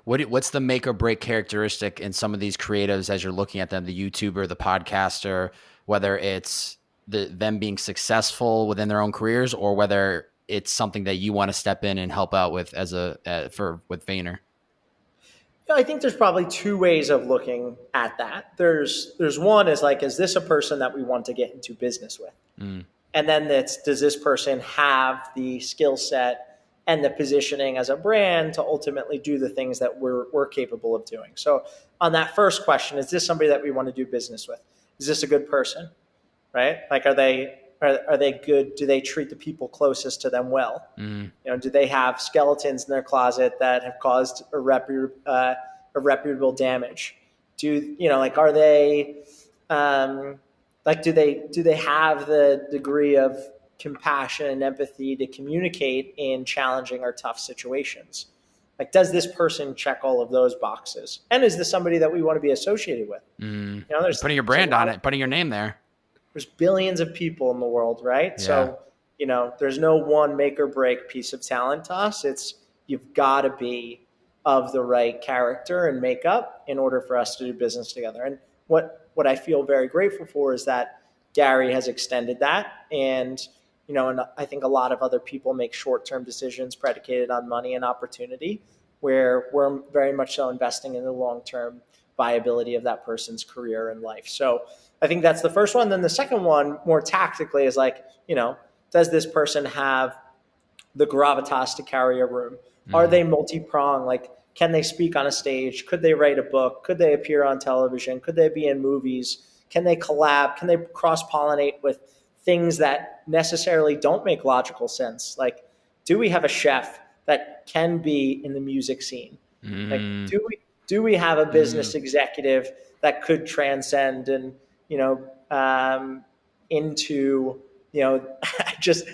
What's the make or break characteristic in some of these creatives as you're looking at them, the YouTuber, the podcaster, whether it's them being successful within their own careers or whether it's something that you want to step in and help out with with Vayner? I think there's probably two ways of looking at that. There's one is like, is this a person that we want to get into business with? And then does this person have the skill set and the positioning as a brand to ultimately do the things that we're capable of doing? So on that first question, is this somebody that we want to do business with? Is this a good person, right? Like, are they good? Do they treat the people closest to them well? Do they have skeletons in their closet that have caused irreparable damage? Are they, do they have the degree of compassion and empathy to communicate in challenging or tough situations? Like, does this person check all of those boxes? And is this somebody that we want to be associated with? There's putting your brand on it, putting your name there. There's billions of people in the world, right? Yeah. So, there's no one make or break piece of talent to us. It's you've got to be of the right character and makeup in order for us to do business together. And what I feel very grateful for is that Gary has extended that. And, and I think a lot of other people make short-term decisions predicated on money and opportunity, where we're very much so investing in the long-term viability of that person's career and life. So I think that's the first one. Then the second one, more tactically, is like, does this person have the gravitas to carry a room? Are they multi-pronged? Like, can they speak on a stage? Could they write a book? Could they appear on television? Could they be in movies? Can they collab? Can they cross-pollinate with things that necessarily don't make logical sense? Like, do we have a chef that can be in the music scene? Like, do we have a business executive that could transcend and, into, I'm just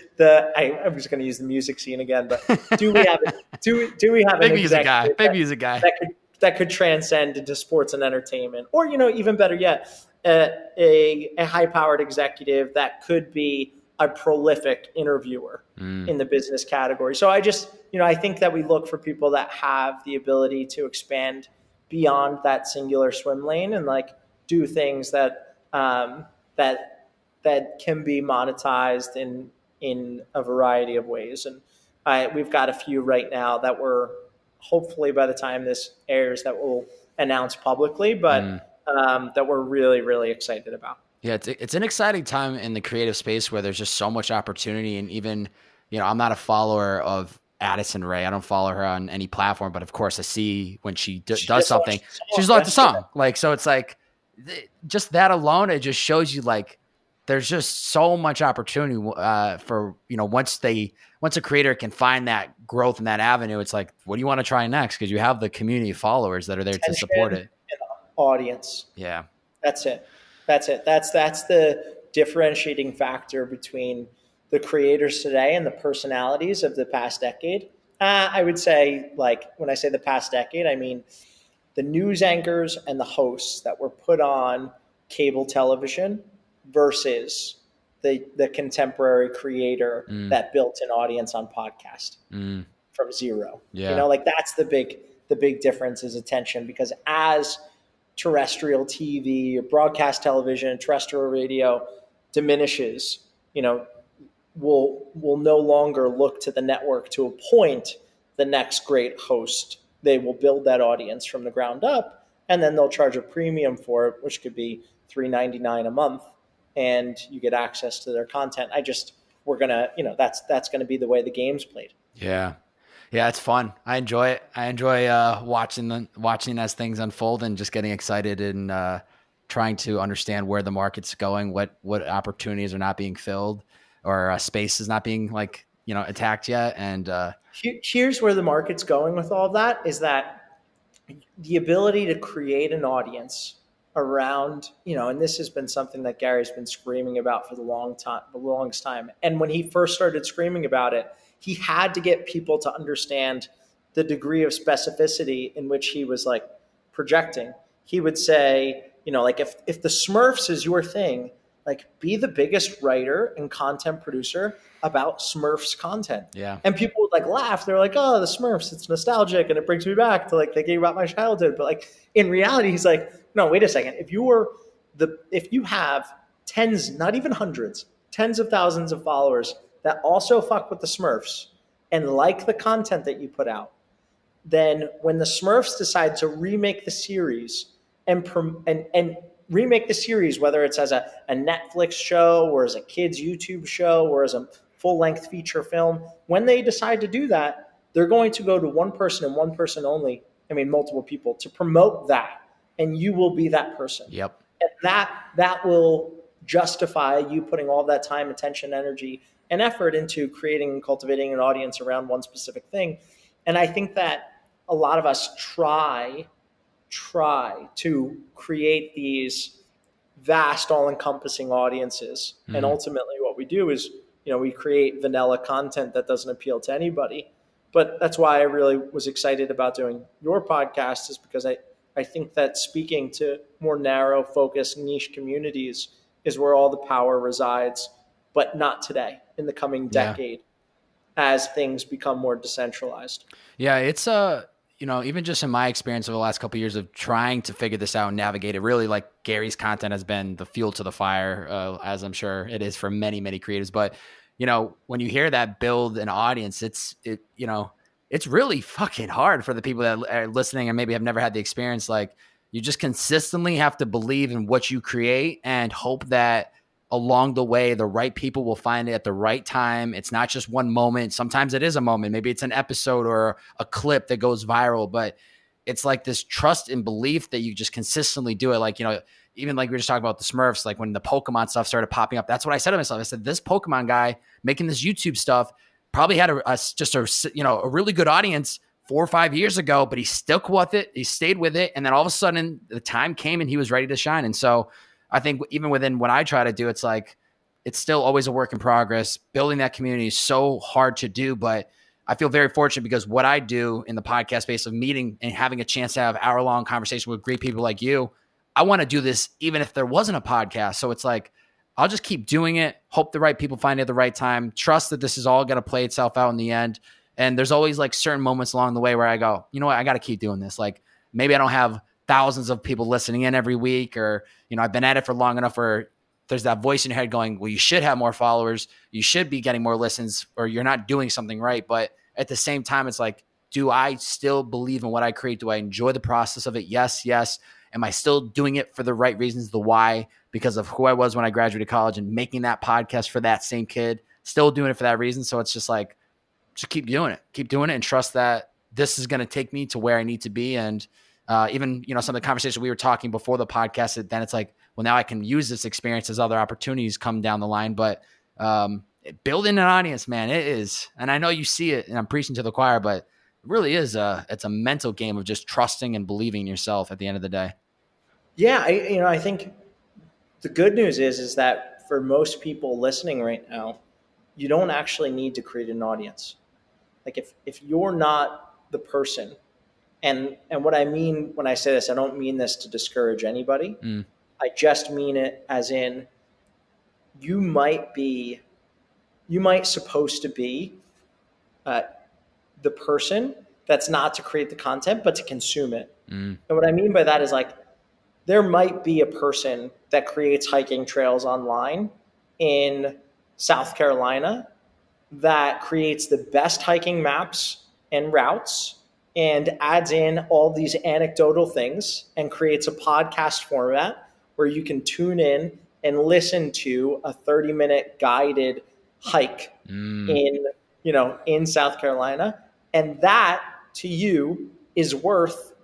going to use the music scene again, but do we have big music guy that could transcend into sports and entertainment, or, even better yet, a high-powered executive that could be a prolific interviewer in the business category. So I just, I think that we look for people that have the ability to expand beyond that singular swim lane and like do things that that can be monetized in a variety of ways. And we've got a few right now that we're hopefully, by the time this airs, that we'll announce publicly, but that we're really, really excited about. Yeah, it's an exciting time in the creative space where there's just so much opportunity. And even, I'm not a follower of Addison Rae. I don't follow her on any platform, but of course I see when she does something, she's like the song. Like, so it's like just that alone, it just shows you like there's just so much opportunity for, once a creator can find that growth in that avenue, it's like, what do you want to try next? Because you have the community of followers that are there to support it. Audience. Yeah. That's it. That's the differentiating factor between the creators today and the personalities of the past decade. I would say, like, when I say the past decade, I mean the news anchors and the hosts that were put on cable television versus the contemporary creator that built an audience on podcast from zero. Yeah. Like that's the big difference is attention, because as terrestrial TV, broadcast television, terrestrial radio diminishes, will no longer look to the network to appoint the next great host. They will build that audience from the ground up, and then they'll charge a premium for it, which could be $3.99 a month, and you get access to their content. We're gonna, that's gonna be the way the game's played. Yeah. Yeah, it's fun. I enjoy it. I enjoy watching as things unfold and just getting excited and trying to understand where the market's going, what opportunities are not being filled, or space is not being attacked yet. And here's where the market's going with all of that, is that the ability to create an audience around, and this has been something that Gary's been screaming about for the longest time. And when he first started screaming about it, he had to get people to understand the degree of specificity in which he was like projecting. He would say, like if the Smurfs is your thing, like be the biggest writer and content producer about Smurfs content. Yeah. And people would like laugh. They're like, oh, the Smurfs, it's nostalgic and it brings me back to like thinking about my childhood. But like in reality, he's like, no, wait a second. If you have tens, not even hundreds, tens of thousands of followers that also fuck with the Smurfs and like the content that you put out, then when the Smurfs decide to remake the series and remake the series, whether it's as a Netflix show or as a kid's YouTube show or as a full-length feature film, when they decide to do that, they're going to go to one person and one person only, multiple people, to promote that, and you will be that person. Yep. And that will justify you putting all that time, attention, energy, and effort into creating and cultivating an audience around one specific thing. And I think that a lot of us try to create these vast, all-encompassing audiences. And ultimately what we do is, we create vanilla content that doesn't appeal to anybody. But that's why I really was excited about doing your podcast, is because I think that speaking to more narrow, focused, niche communities is where all the power resides, but not today, in the coming decade, as things become more decentralized. Yeah, it's even just in my experience over the last couple of years of trying to figure this out and navigate it, really, like Gary's content has been the fuel to the fire, as I'm sure it is for many, many creatives. But, when you hear that build an audience, it's really fucking hard for the people that are listening and maybe have never had the experience. Like, you just consistently have to believe in what you create and hope that along the way, the right people will find it at the right time. It's not just one moment. Sometimes it is a moment. Maybe it's an episode or a clip that goes viral, but it's like this trust and belief that you just consistently do it. Like, even like we were just talking about the Smurfs, like when the Pokemon stuff started popping up, that's what I said to myself. I said, this Pokemon guy making this YouTube stuff probably had a really good audience 4 or 5 years ago, but he stuck with it. He stayed with it. And then all of a sudden the time came and he was ready to shine. And so I think even within what I try to do, it's like, it's still always a work in progress. Building that community is so hard to do, but I feel very fortunate because what I do in the podcast space of meeting and having a chance to have hour-long conversation with great people like you, I want to do this even if there wasn't a podcast. So it's like, I'll just keep doing it, hope the right people find it at the right time, trust that this is all going to play itself out in the end. And there's always like certain moments along the way where I go, you know what, I got to keep doing this. Like maybe I don't have thousands of people listening in every week, or, I've been at it for long enough where there's that voice in your head going, well, you should have more followers. You should be getting more listens, or you're not doing something right. But at the same time, it's like, do I still believe in what I create? Do I enjoy the process of it? Yes. Am I still doing it for the right reasons? The why, because of who I was when I graduated college and making that podcast for that same kid, still doing it for that reason. So it's just like, just keep doing it and trust that this is going to take me to where I need to be. And even, some of the conversation we were talking before the podcast, then it's like, well, now I can use this experience as other opportunities come down the line. But building an audience, man, it is. And I know you see it, and I'm preaching to the choir, but it really is it's a mental game of just trusting and believing in yourself at the end of the day. Yeah. I think the good news is that for most people listening right now, you don't actually need to create an audience. Like if you're not the person And what I mean when I say this, I don't mean this to discourage anybody. I just mean it as in you might supposed to be the person that's not to create the content, but to consume it. And what I mean by that is like, there might be a person that creates hiking trails online in South Carolina that creates the best hiking maps and routes and adds in all these anecdotal things and creates a podcast format where you can tune in and listen to a 30-minute guided hike in South Carolina. And that to you is worth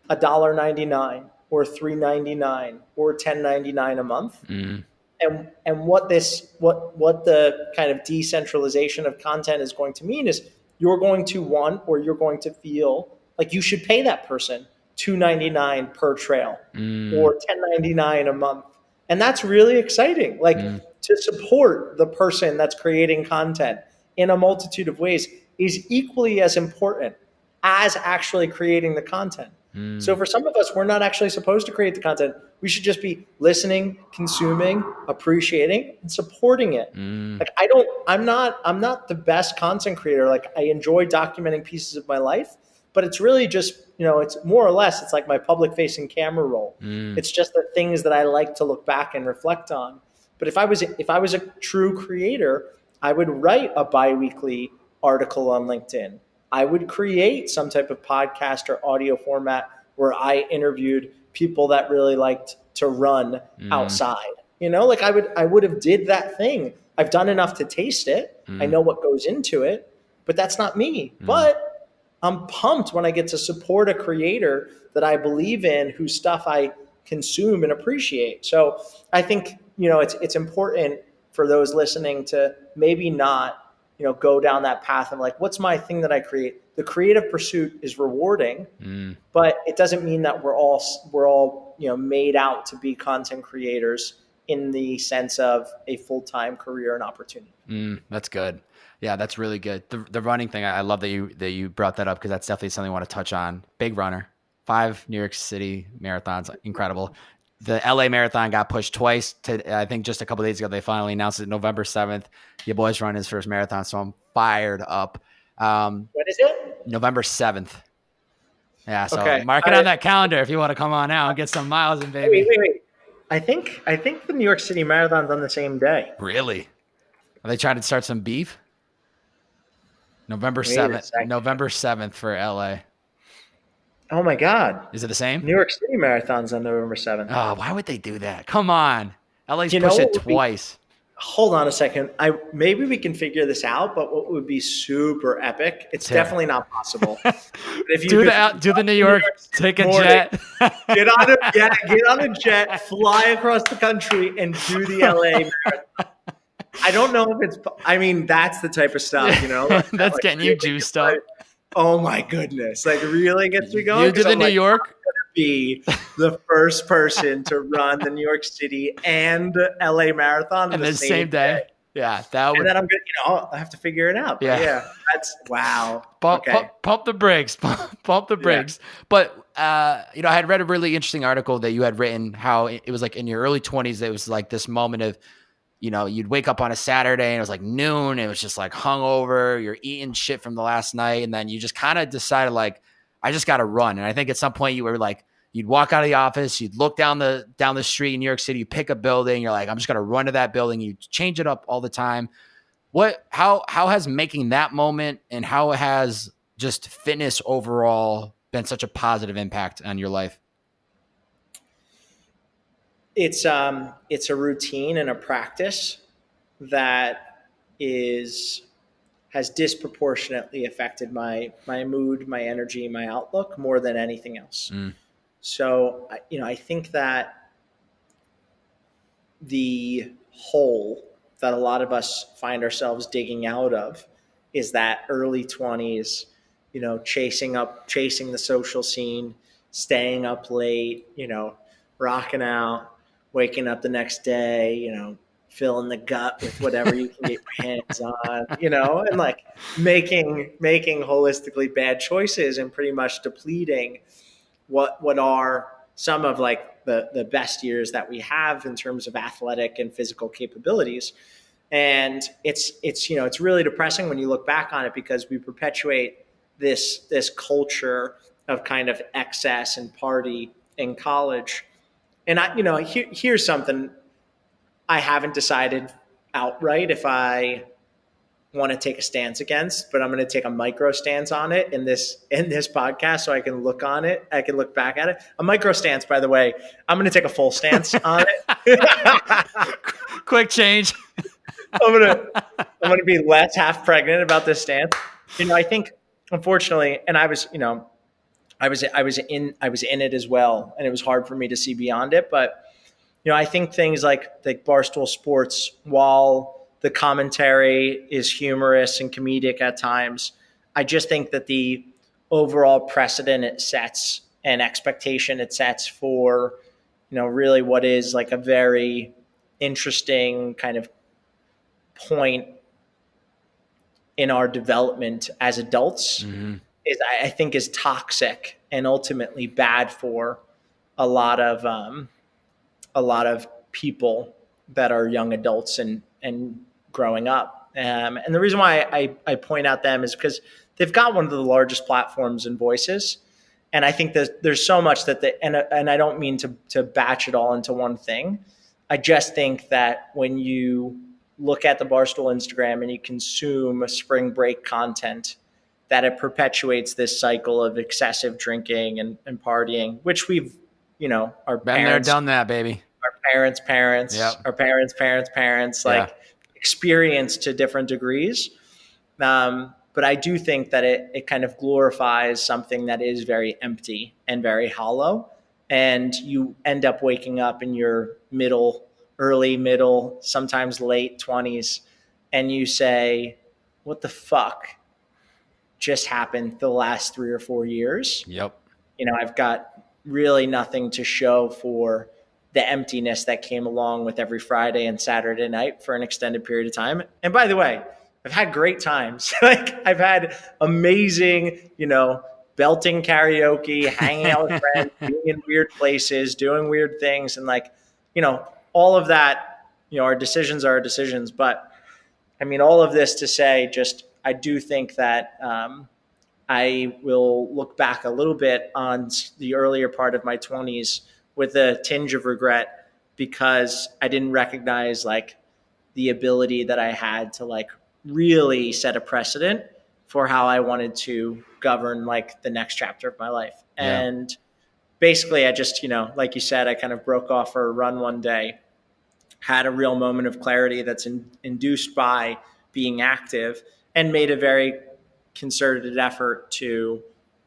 $1.99 or $3.99 or $10.99 a month. And what the kind of decentralization of content is going to mean is you're going to want, or you're going to feel like you should pay that person $2.99 per trail or $10.99 a month. And that's really exciting. Like to support the person that's creating content in a multitude of ways is equally as important as actually creating the content. So for some of us, we're not actually supposed to create the content. We should just be listening, consuming, appreciating, and supporting it. Like I'm not the best content creator. Like I enjoy documenting pieces of my life, but it's really just, it's more or less, it's like my public facing camera roll. It's just the things that I like to look back and reflect on. But if I was a true creator, I would write a biweekly article on LinkedIn. I would create some type of podcast or audio format where I interviewed people that really liked to run outside. Like I would have did that thing. I've done enough to taste it. I know what goes into it, but that's not me. But I'm pumped when I get to support a creator that I believe in, whose stuff I consume and appreciate. So I think, it's important for those listening to maybe not go down that path of like, what's my thing that I create? The creative pursuit is rewarding, but it doesn't mean that we're all made out to be content creators in the sense of a full-time career and opportunity. That's good. Yeah, that's really good. The running thing, I love that you brought that up, because that's definitely something I want to touch on. Big runner, 5 New York City marathons, incredible. The LA marathon got pushed twice to, I think just a couple of days ago, they finally announced it November 7th. Your boy's running his first marathon, so I'm fired up. When is it? November 7th. Yeah, so okay. Mark it on that calendar if you want to come on out and get some miles in, baby. Wait. I think the New York City Marathon's on the same day. Really? Are they trying to start some beef? November 7th for LA. Oh my God. Is it the same? New York City Marathon's on November 7th. Oh, why would they do that? Come on. LA's pushed it twice. Hold on a second. Maybe we can figure this out, but what would be super epic? It's definitely not possible. If you do the New York, take a jet. Get on a jet, fly across the country, and do the LA Marathon. I don't know if that's the type of stuff, That's getting you juiced up. Oh my goodness. Like really gets me going. You do the New York? Be the first person to run the New York City and LA Marathon on the same day. Yeah, that would. And then I'm gonna, I have to figure it out. But yeah, that's wow. Pump the brakes, pump the brakes. Yeah. But I had read a really interesting article that you had written, how it was like in your early 20s, it was like this moment of, you'd wake up on a Saturday and it was like noon. It was just like hungover. You're eating shit from the last night, and then you just kind of decided like, I just got to run. And I think at some point you were like, you'd walk out of the office, you'd look down the street in New York City, you pick a building, you're like, I'm just going to run to that building. You change it up all the time. How has making that moment, and how has just fitness overall been such a positive impact on your life? It's a routine and a practice that has disproportionately affected my mood, my energy, my outlook more than anything else. So, I think that the hole that a lot of us find ourselves digging out of is that early 20s, chasing the social scene, staying up late, rocking out, waking up the next day, fill in the gut with whatever you can get your hands on, and like making holistically bad choices and pretty much depleting what are some of like the best years that we have in terms of athletic and physical capabilities. And it's really depressing when you look back on it, because we perpetuate this culture of kind of excess and party in college. And here's something I haven't decided outright if I want to take a stance against, but I'm going to take a micro stance on it in this podcast, so I can look on it. I can look back at it. A micro stance, by the way, I'm going to take a full stance on it. Quick change. I'm going to be less half pregnant about this stance. I think, unfortunately, and I was in it as well, and it was hard for me to see beyond it. But I think things like Barstool Sports, while the commentary is humorous and comedic at times, I just think that the overall precedent it sets and expectation it sets for, really what is like a very interesting kind of point in our development as adults I think is toxic and ultimately bad for a lot of people that are young adults and growing up. And the reason why I point out them is because they've got one of the largest platforms and voices. And I think there's so much that and I don't mean to batch it all into one thing. I just think that when you look at the Barstool Instagram and you consume spring break content, that it perpetuates this cycle of excessive drinking and partying, which we've, our Been parents, there, done that, baby. Our parents, Yep. Our parents, like experience to different degrees. But I do think that it kind of glorifies something that is very empty and very hollow. And you end up waking up in your early middle, sometimes late 20s, and you say, what the fuck just happened the last 3 or 4 years? Yep. I've got really nothing to show for the emptiness that came along with every Friday and Saturday night for an extended period of time. And by the way, I've had great times. Like I've had amazing, belting karaoke, hanging out with friends, being in weird places, doing weird things. And all of that, our decisions are our decisions. But I mean, all of this to say, I do think that I will look back a little bit on the earlier part of my 20s with a tinge of regret, because I didn't recognize the ability that I had to really set a precedent for how I wanted to govern the next chapter of my life. Yeah. And basically I just, like you said, I kind of broke off for a run one day, had a real moment of clarity that's induced by being active, and made a very concerted effort to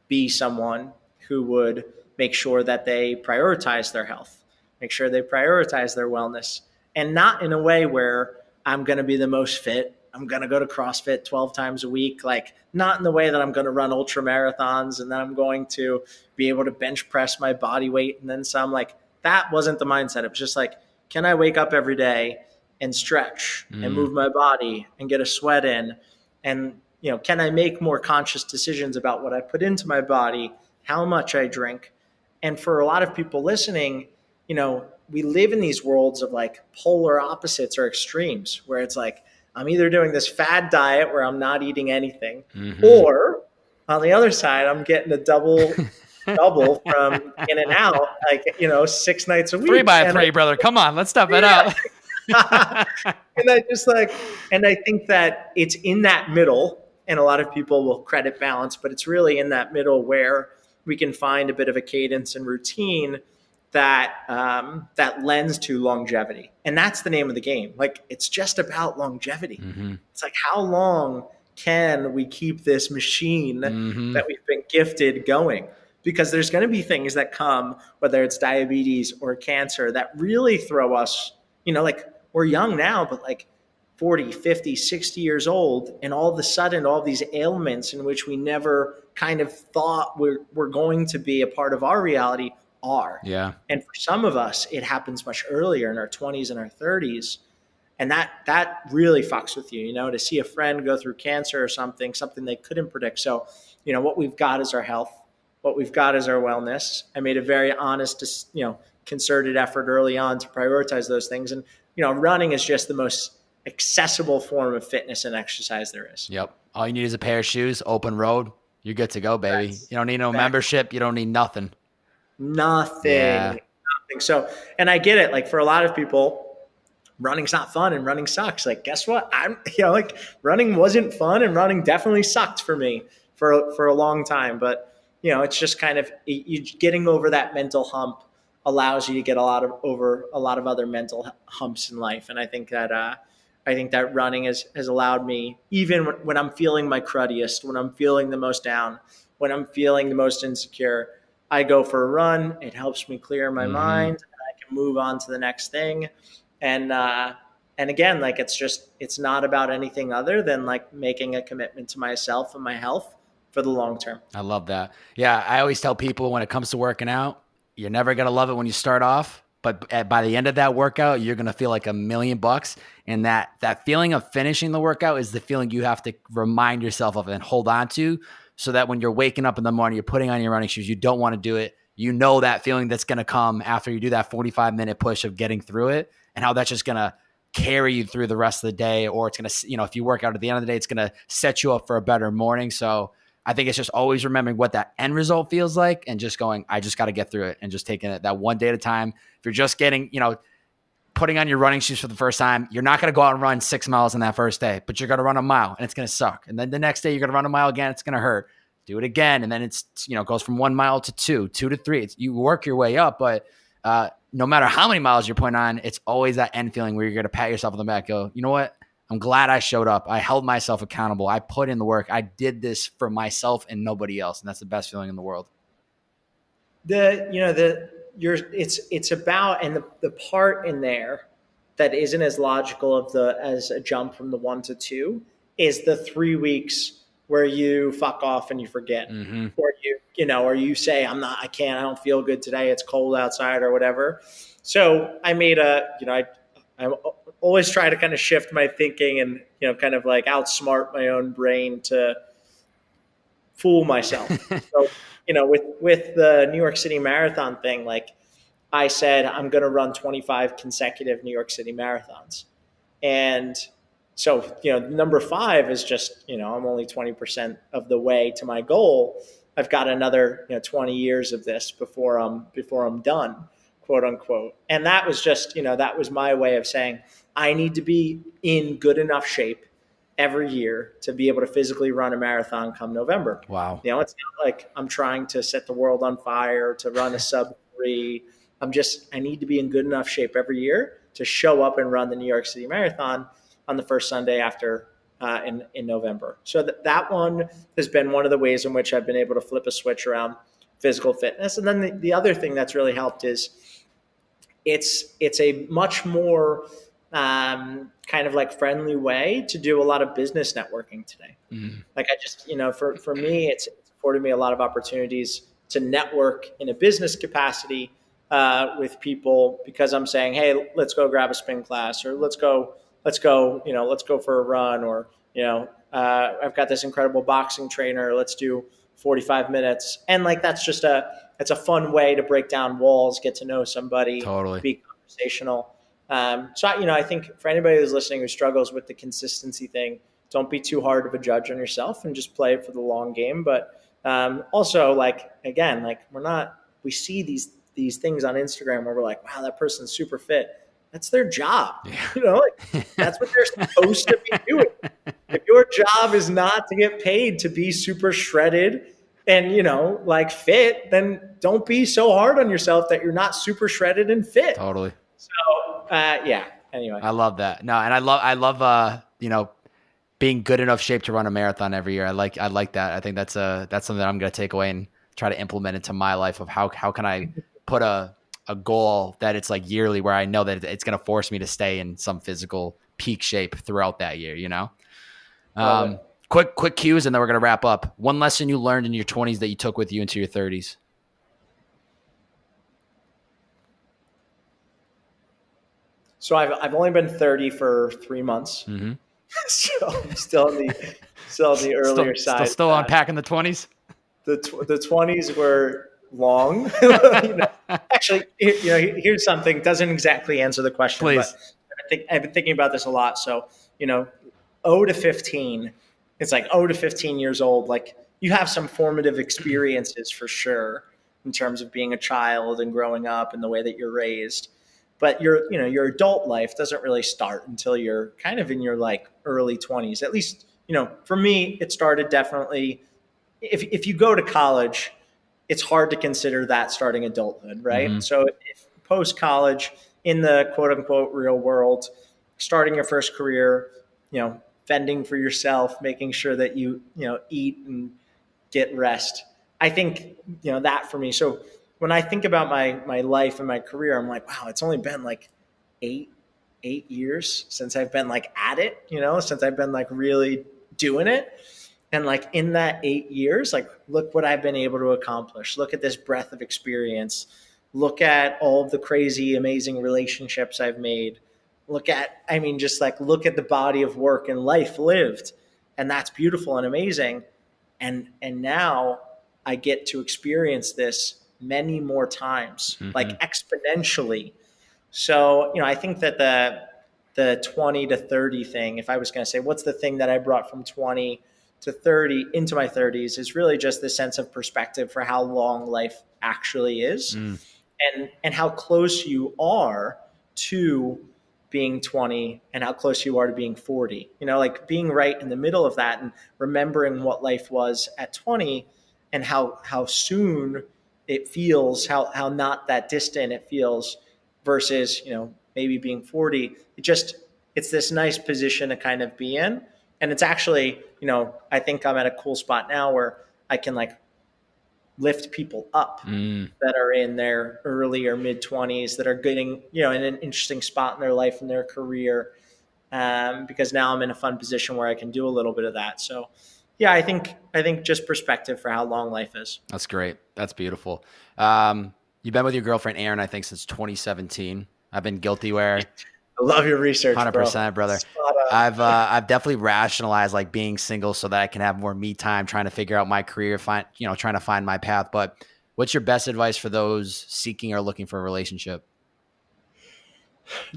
be someone who would make sure that they prioritize their health, make sure they prioritize their wellness, and not in a way where I'm going to be the most fit. I'm going to go to CrossFit 12 times a week. Not in the way that I'm going to run ultra marathons and then I'm going to be able to bench press my body weight and then some. That wasn't the mindset. It was just can I wake up every day and stretch and move my body and get a sweat in? And, can I make more conscious decisions about what I put into my body, how much I drink? And for a lot of people listening, we live in these worlds of polar opposites or extremes, where it's I'm either doing this fad diet where I'm not eating anything, or on the other side, I'm getting a double from in and out, 6 nights a week. 3 by 3, brother. Come on, let's step it up. And I think that it's in that middle, and a lot of people will credit balance, but it's really in that middle where we can find a bit of a cadence and routine that lends to longevity. And that's the name of the game. It's just about longevity. It's how long can we keep this machine that we've been gifted going? Because there's going to be things that come, whether it's diabetes or cancer, that really throw us, we're young now, but 40, 50, 60 years old, and all of a sudden all these ailments in which we never kind of thought we're going to be a part of our reality are. Yeah. And for some of us, it happens much earlier in our 20s and our 30s. And that really fucks with you, to see a friend go through cancer or something they couldn't predict. So, what we've got is our health. What we've got is our wellness. I made a very honest, concerted effort early on to prioritize those things. And, running is just the most accessible form of fitness and exercise there is. Yep. All you need is a pair of shoes, open road. You're good to go, baby. You don't need no membership. You don't need nothing. Nothing. Yeah. Nothing. So, and I get it. Like for a lot of people, running's not fun and running sucks. Like, guess what? Running wasn't fun and running definitely sucked for me for a long time. But, it's just kind of you getting over that mental hump allows you to get over a lot of other mental humps in life. And I think that running has allowed me, even when I'm feeling my cruddiest, when I'm feeling the most down, when I'm feeling the most insecure, I go for a run. It helps me clear my mind. And I can move on to the next thing. And again, like it's not about anything other than like making a commitment to myself and my health for the long term. I love that. Yeah. I always tell people when it comes to working out, you're never going to love it when you start off, but by the end of that workout, you're going to feel like $1,000,000. And that feeling of finishing the workout is the feeling you have to remind yourself of and hold on to, so that when you're waking up in the morning, you're putting on your running shoes, you don't want to do it. That feeling that's going to come after you do that 45-minute push of getting through it, and how that's just going to carry you through the rest of the day. Or it's going to, if you work out at the end of the day, it's going to set you up for a better morning. So I think it's just always remembering what that end result feels like and just going, I just got to get through it, and just taking it that one day at a time. If you're just getting, putting on your running shoes for the first time, you're not going to go out and run 6 miles on that first day, but you're going to run a mile and it's going to suck. And then the next day you're going to run a mile again. It's going to hurt. Do it again. And then it's, goes from 1 mile to 2 to 3. You work your way up, but no matter how many miles you're putting on, it's always that end feeling where you're going to pat yourself on the back, go, you know what? I'm glad I showed up. I held myself accountable. I put in the work. I did this for myself and nobody else. And that's the best feeling in the world. It's about, and the part in there that isn't as logical as a jump from the 1 to 2 is the 3 weeks where you fuck off and you forget, or you say, I can't, I don't feel good today. It's cold outside or whatever. So I made I always try to kind of shift my thinking and, kind of like outsmart my own brain to fool myself. So, with the New York City Marathon thing, like I said, I'm going to run 25 consecutive New York City marathons. And so, number 5 is just, I'm only 20% of the way to my goal. I've got another, 20 years of this before I'm done, quote unquote. And that was just, that was my way of saying, I need to be in good enough shape every year to be able to physically run a marathon come November. Wow. It's not like I'm trying to set the world on fire to run a sub 3. I need to be in good enough shape every year to show up and run the New York City Marathon on the first Sunday after in November. So that one has been one of the ways in which I've been able to flip a switch around physical fitness. And then the other thing that's really helped is it's a much more kind of like friendly way to do a lot of business networking today. Like I just, for me, it's afforded me a lot of opportunities to network in a business capacity with people, because I'm saying, hey, let's go grab a spin class, or let's go for a run, or, I've got this incredible boxing trainer. Let's do 45 minutes. And like, it's a fun way to break down walls, get to know somebody, Totally. Be conversational. So, I think for anybody who's listening who struggles with the consistency thing, don't be too hard of a judge on yourself and just play it for the long game. But also, like, again, like we see these things on Instagram where we're like, wow, that person's super fit. That's their job. Yeah. That's what they're supposed to be doing. If your job is not to get paid to be super shredded and, like fit, then don't be so hard on yourself that you're not super shredded and fit. Totally. So, anyway. I love that. No, and I love, being good enough shape to run a marathon every year. I like that. I think that's something that I'm going to take away and try to implement into my life of how can I put a goal that it's like yearly, where I know that it's going to force me to stay in some physical peak shape throughout that year, Quick cues, and then we're going to wrap up. One lesson you learned in your 20s that you took with you into your 30s. So I've only been 30 for 3 months. Mm-hmm. So I'm still in the earlier side. Still unpacking the 20s. The 20s were long. Actually, here's something, doesn't exactly answer the question, Please. but I've been thinking about this a lot. So, 0 to 15, it's like 0 to 15 years old. Like, you have some formative experiences for sure in terms of being a child and growing up and the way that you're raised. But your adult life doesn't really start until you're kind of in your like early 20s. At least, for me, it started definitely. If you go to college, it's hard to consider that starting adulthood, right? Mm-hmm. So if post college, in the quote unquote real world, starting your first career, fending for yourself, making sure that you eat and get rest. I think that for me. So when I think about my life and my career, I'm like, wow, it's only been like eight years since I've been like at it, since I've been like really doing it. And like in that 8 years, like look what I've been able to accomplish. Look at this breadth of experience. Look at all of the crazy, amazing relationships I've made. Look at the body of work and life lived. And that's beautiful and amazing. And now I get to experience this many more times, like exponentially. So, I think that the 20 to 30 thing, if I was going to say, what's the thing that I brought from 20 to 30 into my 30s, is really just the sense of perspective for how long life actually is, and how close you are to being 20 and how close you are to being 40, like being right in the middle of that and remembering what life was at 20 and how soon it feels, how not that distant it feels versus, maybe being 40. It's this nice position to kind of be in. And it's actually, I think I'm at a cool spot now where I can like lift people up that are in their early or mid 20s that are getting, in an interesting spot in their life and their career. Because now I'm in a fun position where I can do a little bit of that. So yeah, I think just perspective for how long life is. That's great. That's beautiful. You've been with your girlfriend, Erin, I think since 2017. I've been guilty where I love your research, 100%, brother. I've definitely rationalized like being single so that I can have more me time, trying to figure out my career, trying to find my path. But what's your best advice for those seeking or looking for a relationship?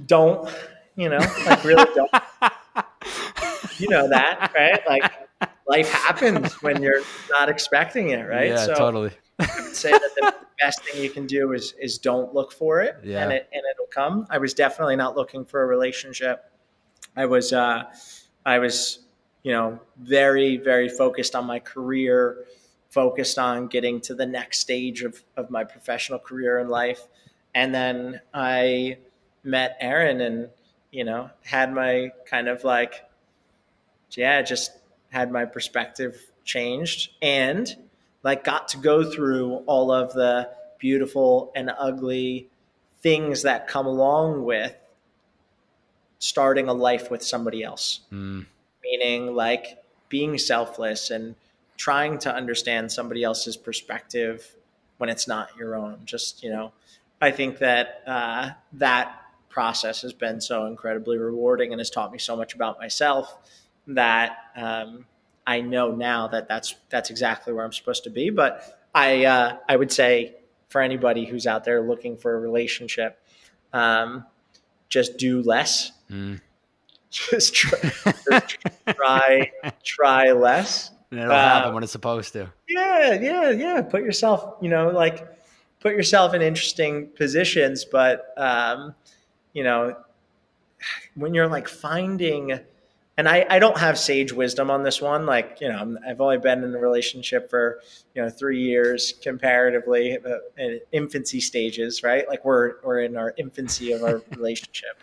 Don't, really don't. You know that, right? Like life happens when you're not expecting it, right? Yeah, totally. I would say that the best thing you can do is don't look for it, and it'll come. I was definitely not looking for a relationship. I was very, very focused on my career, focused on getting to the next stage of my professional career in life. And then I met Erin and, had my kind of like, just had my perspective changed and like got to go through all of the beautiful and ugly things that come along with starting a life with somebody else, meaning like being selfless and trying to understand somebody else's perspective when it's not your own. Just, I think that that process has been so incredibly rewarding and has taught me so much about myself that I know now that that's exactly where I'm supposed to be. But I would say for anybody who's out there looking for a relationship, just do less. Just try less. And it'll happen when it's supposed to. Yeah. Put yourself, put yourself in interesting positions, but when you're like finding, and I don't have sage wisdom on this one. Like, I've only been in a relationship for, 3 years comparatively, in infancy stages, right? Like we're in our infancy of our relationship.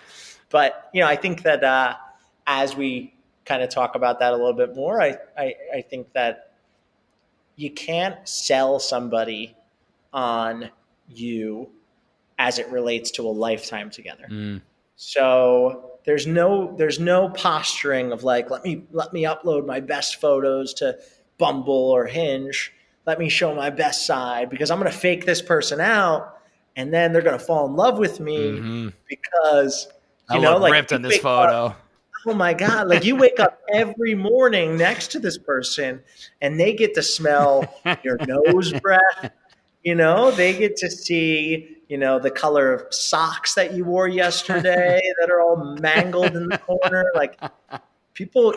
But, I think that as we kind of talk about that a little bit more, I think that you can't sell somebody on you as it relates to a lifetime together. So there's no posturing of like, let me upload my best photos to Bumble or Hinge. Let me show my best side because I'm going to fake this person out and then they're going to fall in love with me because I look like ripped you in this wake up, photo. oh my God, like you wake up every morning next to this person and they get to smell your nose breath. They get to see, the color of socks that you wore yesterday that are all mangled in the corner. Like people,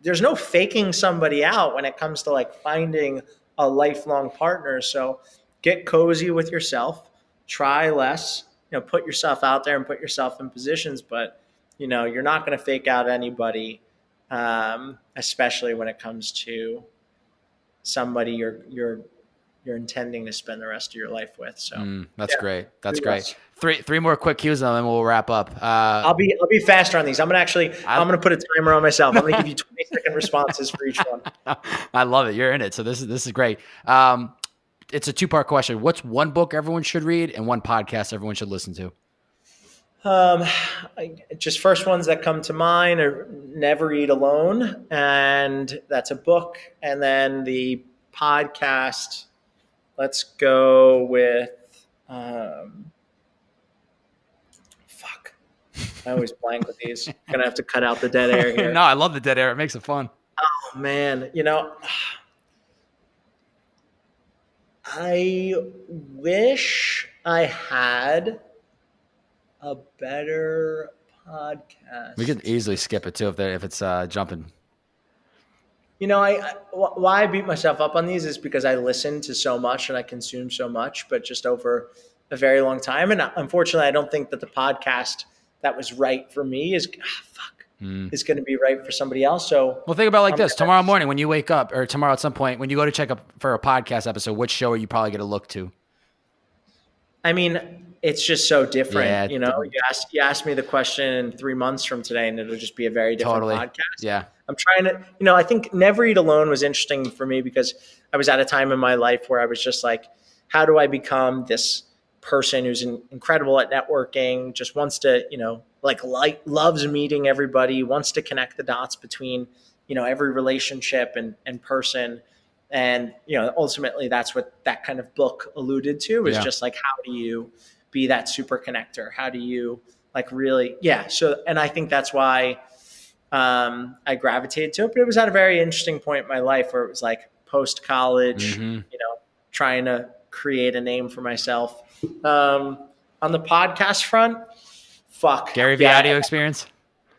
there's no faking somebody out when it comes to like finding a lifelong partner. So get cozy with yourself, try less, put yourself out there and put yourself in positions, but you're not going to fake out anybody, especially when it comes to somebody you're intending to spend the rest of your life with. So That's great. That's do great. less. Three more quick cues and then we'll wrap up. I'll be faster on these. I'm gonna put a timer on myself. I'm gonna give you 20-second responses for each one. I love it. You're in it. So this is great. It's a 2-part question. What's one book everyone should read and one podcast everyone should listen to? Just first ones that come to mind are Never Eat Alone, and that's a book. And then the podcast, let's go with fuck. I always blank with these. Gonna have to cut out the dead air here. No, I love the dead air. It makes it fun. Oh man, I wish I had a better podcast. We could easily skip it too if it's jumping. Why I beat myself up on these is because I listen to so much and I consume so much, but just over a very long time. And unfortunately, I don't think that the podcast that was right for me is going to be right for somebody else. So, well, think about it like this: tomorrow morning when you wake up, or tomorrow at some point when you go to check up for a podcast episode, which show are you probably going to look to? I mean, it's just so different. Yeah, you ask me the question in 3 months from today, and it'll just be a very different podcast. Yeah. I'm trying to, I think Never Eat Alone was interesting for me because I was at a time in my life where I was just like, how do I become this person who's incredible at networking, just wants to, loves meeting everybody, wants to connect the dots between, every relationship and person. And, ultimately that's what that kind of book alluded to is just like, how do you be that super connector? How do you really? Yeah. So, and I think that's why, I gravitated to it, but it was at a very interesting point in my life where it was like post college, trying to create a name for myself. On the podcast front, Gary Vee audio experience.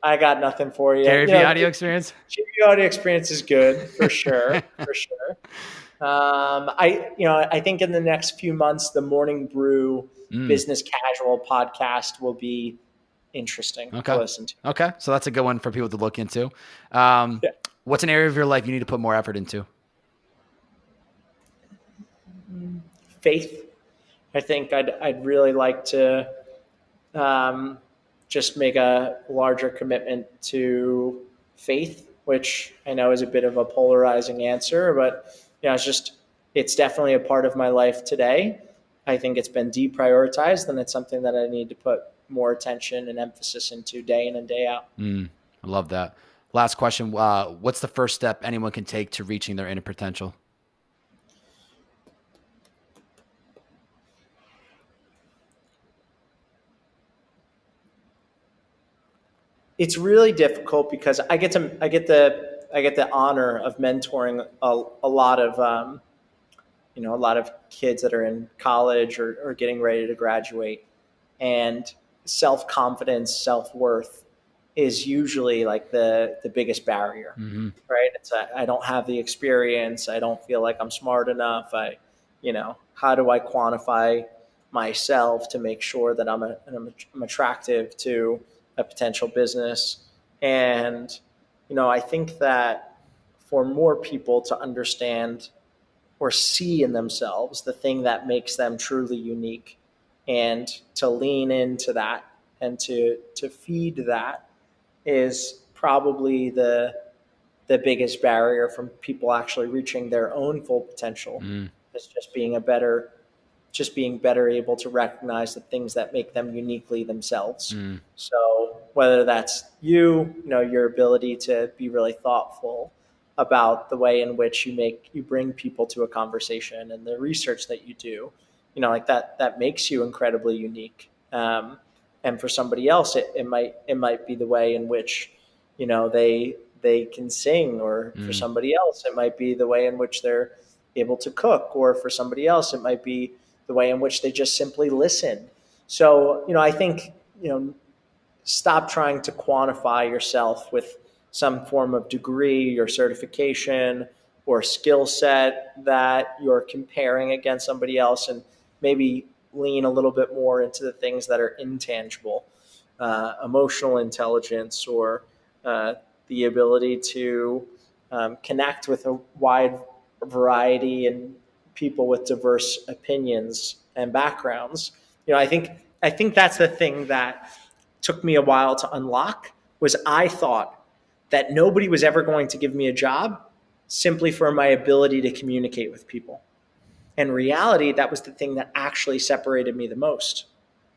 I got nothing for you. Gary Vee audio experience. Gary Vee audio experience is good for sure, for sure. I think in the next few months, the Morning Brew Business Casual podcast will be interesting to listen to. Okay. So that's a good one for people to look into. What's an area of your life you need to put more effort into? Faith. I think I'd really like to just make a larger commitment to faith, which I know is a bit of a polarizing answer, but it's definitely a part of my life today. I think it's been deprioritized, and it's something that I need to put more attention and emphasis into day in and day out. I love that. Last question. What's the first step anyone can take to reaching their inner potential? It's really difficult because I get the honor of mentoring a lot of a lot of kids that are in college or getting ready to graduate, and self-confidence, self-worth is usually like the biggest barrier, right? It's I don't have the experience. I don't feel like I'm smart enough. How do I quantify myself to make sure that I'm attractive to a potential business? And, I think that for more people to understand or see in themselves the thing that makes them truly unique, and to lean into that and to feed that is probably the biggest barrier from people actually reaching their own full potential. Is just being better able to recognize the things that make them uniquely themselves. So whether that's your ability to be really thoughtful about the way in which you bring people to a conversation and the research that you do, that makes you incredibly unique. And for somebody else, it might be the way in which, they can sing, or for somebody else, it might be the way in which they're able to cook, or for somebody else, it might be the way in which they just simply listen. So, I think, stop trying to quantify yourself with some form of degree or certification or skill set that you're comparing against somebody else, and maybe lean a little bit more into the things that are intangible, emotional intelligence, or the ability to connect with a wide variety and people with diverse opinions and backgrounds. I think that's the thing that took me a while to unlock. Was I thought that nobody was ever going to give me a job simply for my ability to communicate with people. In reality, that was the thing that actually separated me the most.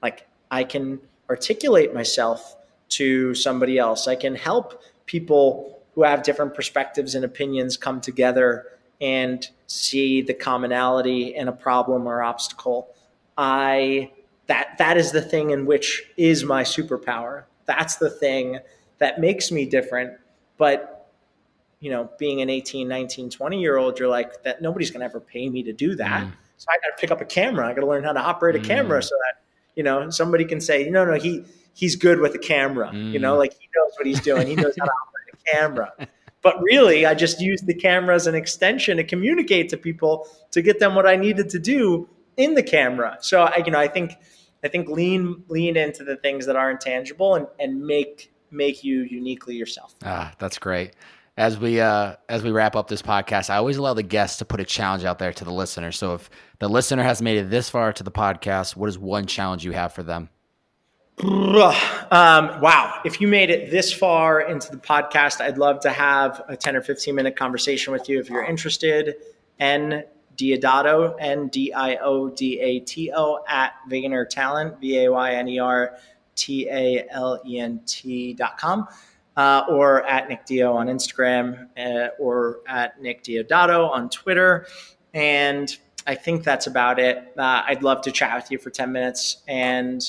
Like, I can articulate myself to somebody else. I can help people who have different perspectives and opinions come together and see the commonality in a problem or obstacle. That is the thing in which is my superpower. That's the thing that makes me different. But being an 18, 19, 20-year-old, you're like, that nobody's going to ever pay me to do that. So I got to pick up a camera. I got to learn how to operate a camera so that, somebody can say, no, he's good with a camera. Like, he knows what he's doing. He knows how to operate a camera. But really, I just used the camera as an extension to communicate to people, to get them what I needed to do in the camera. So I think lean into the things that are intangible and make you uniquely yourself. That's great. As we wrap up this podcast, I always allow the guests to put a challenge out there to the listener. So if the listener has made it this far to the podcast, what is one challenge you have for them? Wow. If you made it this far into the podcast, I'd love to have a 10 or 15 minute conversation with you. If you're interested, Diodato, Ndiodato at Vayner Talent, VaynerTalent.com, or at Nick Dio on Instagram, or at Nick Diodato on Twitter. And I think that's about it. I'd love to chat with you for 10 minutes and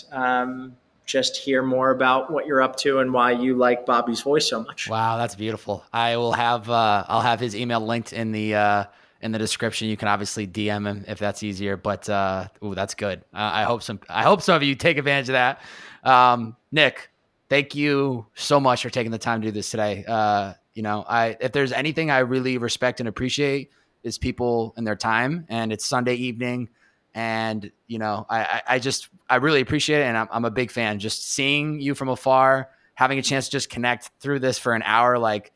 just hear more about what you're up to and why you like Bobby's voice so much. Wow, that's beautiful. I'll have his email linked in the description. You can obviously DM him if that's easier, but that's good. I hope some of you take advantage of that. Nick, thank you so much for taking the time to do this today. If there's anything I really respect and appreciate, is people and their time, and it's Sunday evening. And, I really appreciate it. And I'm a big fan. Just seeing you from afar, having a chance to just connect through this for an hour, like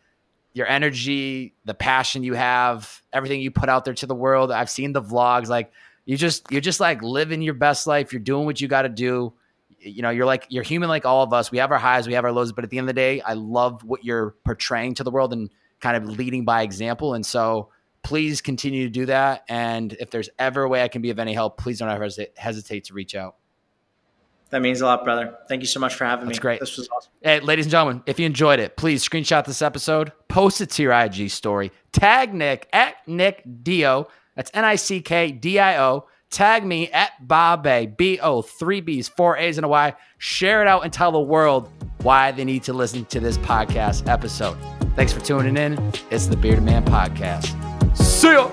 your energy, the passion you have, everything you put out there to the world. I've seen the vlogs, like you're just like living your best life. You're doing what you got to do. You're human like all of us. We have our highs, we have our lows, but at the end of the day, I love what you're portraying to the world and kind of leading by example. And so please continue to do that. And if there's ever a way I can be of any help, please don't ever hesitate to reach out. That means a lot, brother. Thank you so much for having me. That's great. This was awesome. Hey, ladies and gentlemen, if you enjoyed it, please screenshot this episode, post it to your IG story, tag Nick at Nick Dio. That's NickDio. Tag me at Babe, B-O, 3 B's, 4 A's and a Y. Share it out and tell the world why they need to listen to this podcast episode. Thanks for tuning in. It's the Bearded Man Podcast. See ya.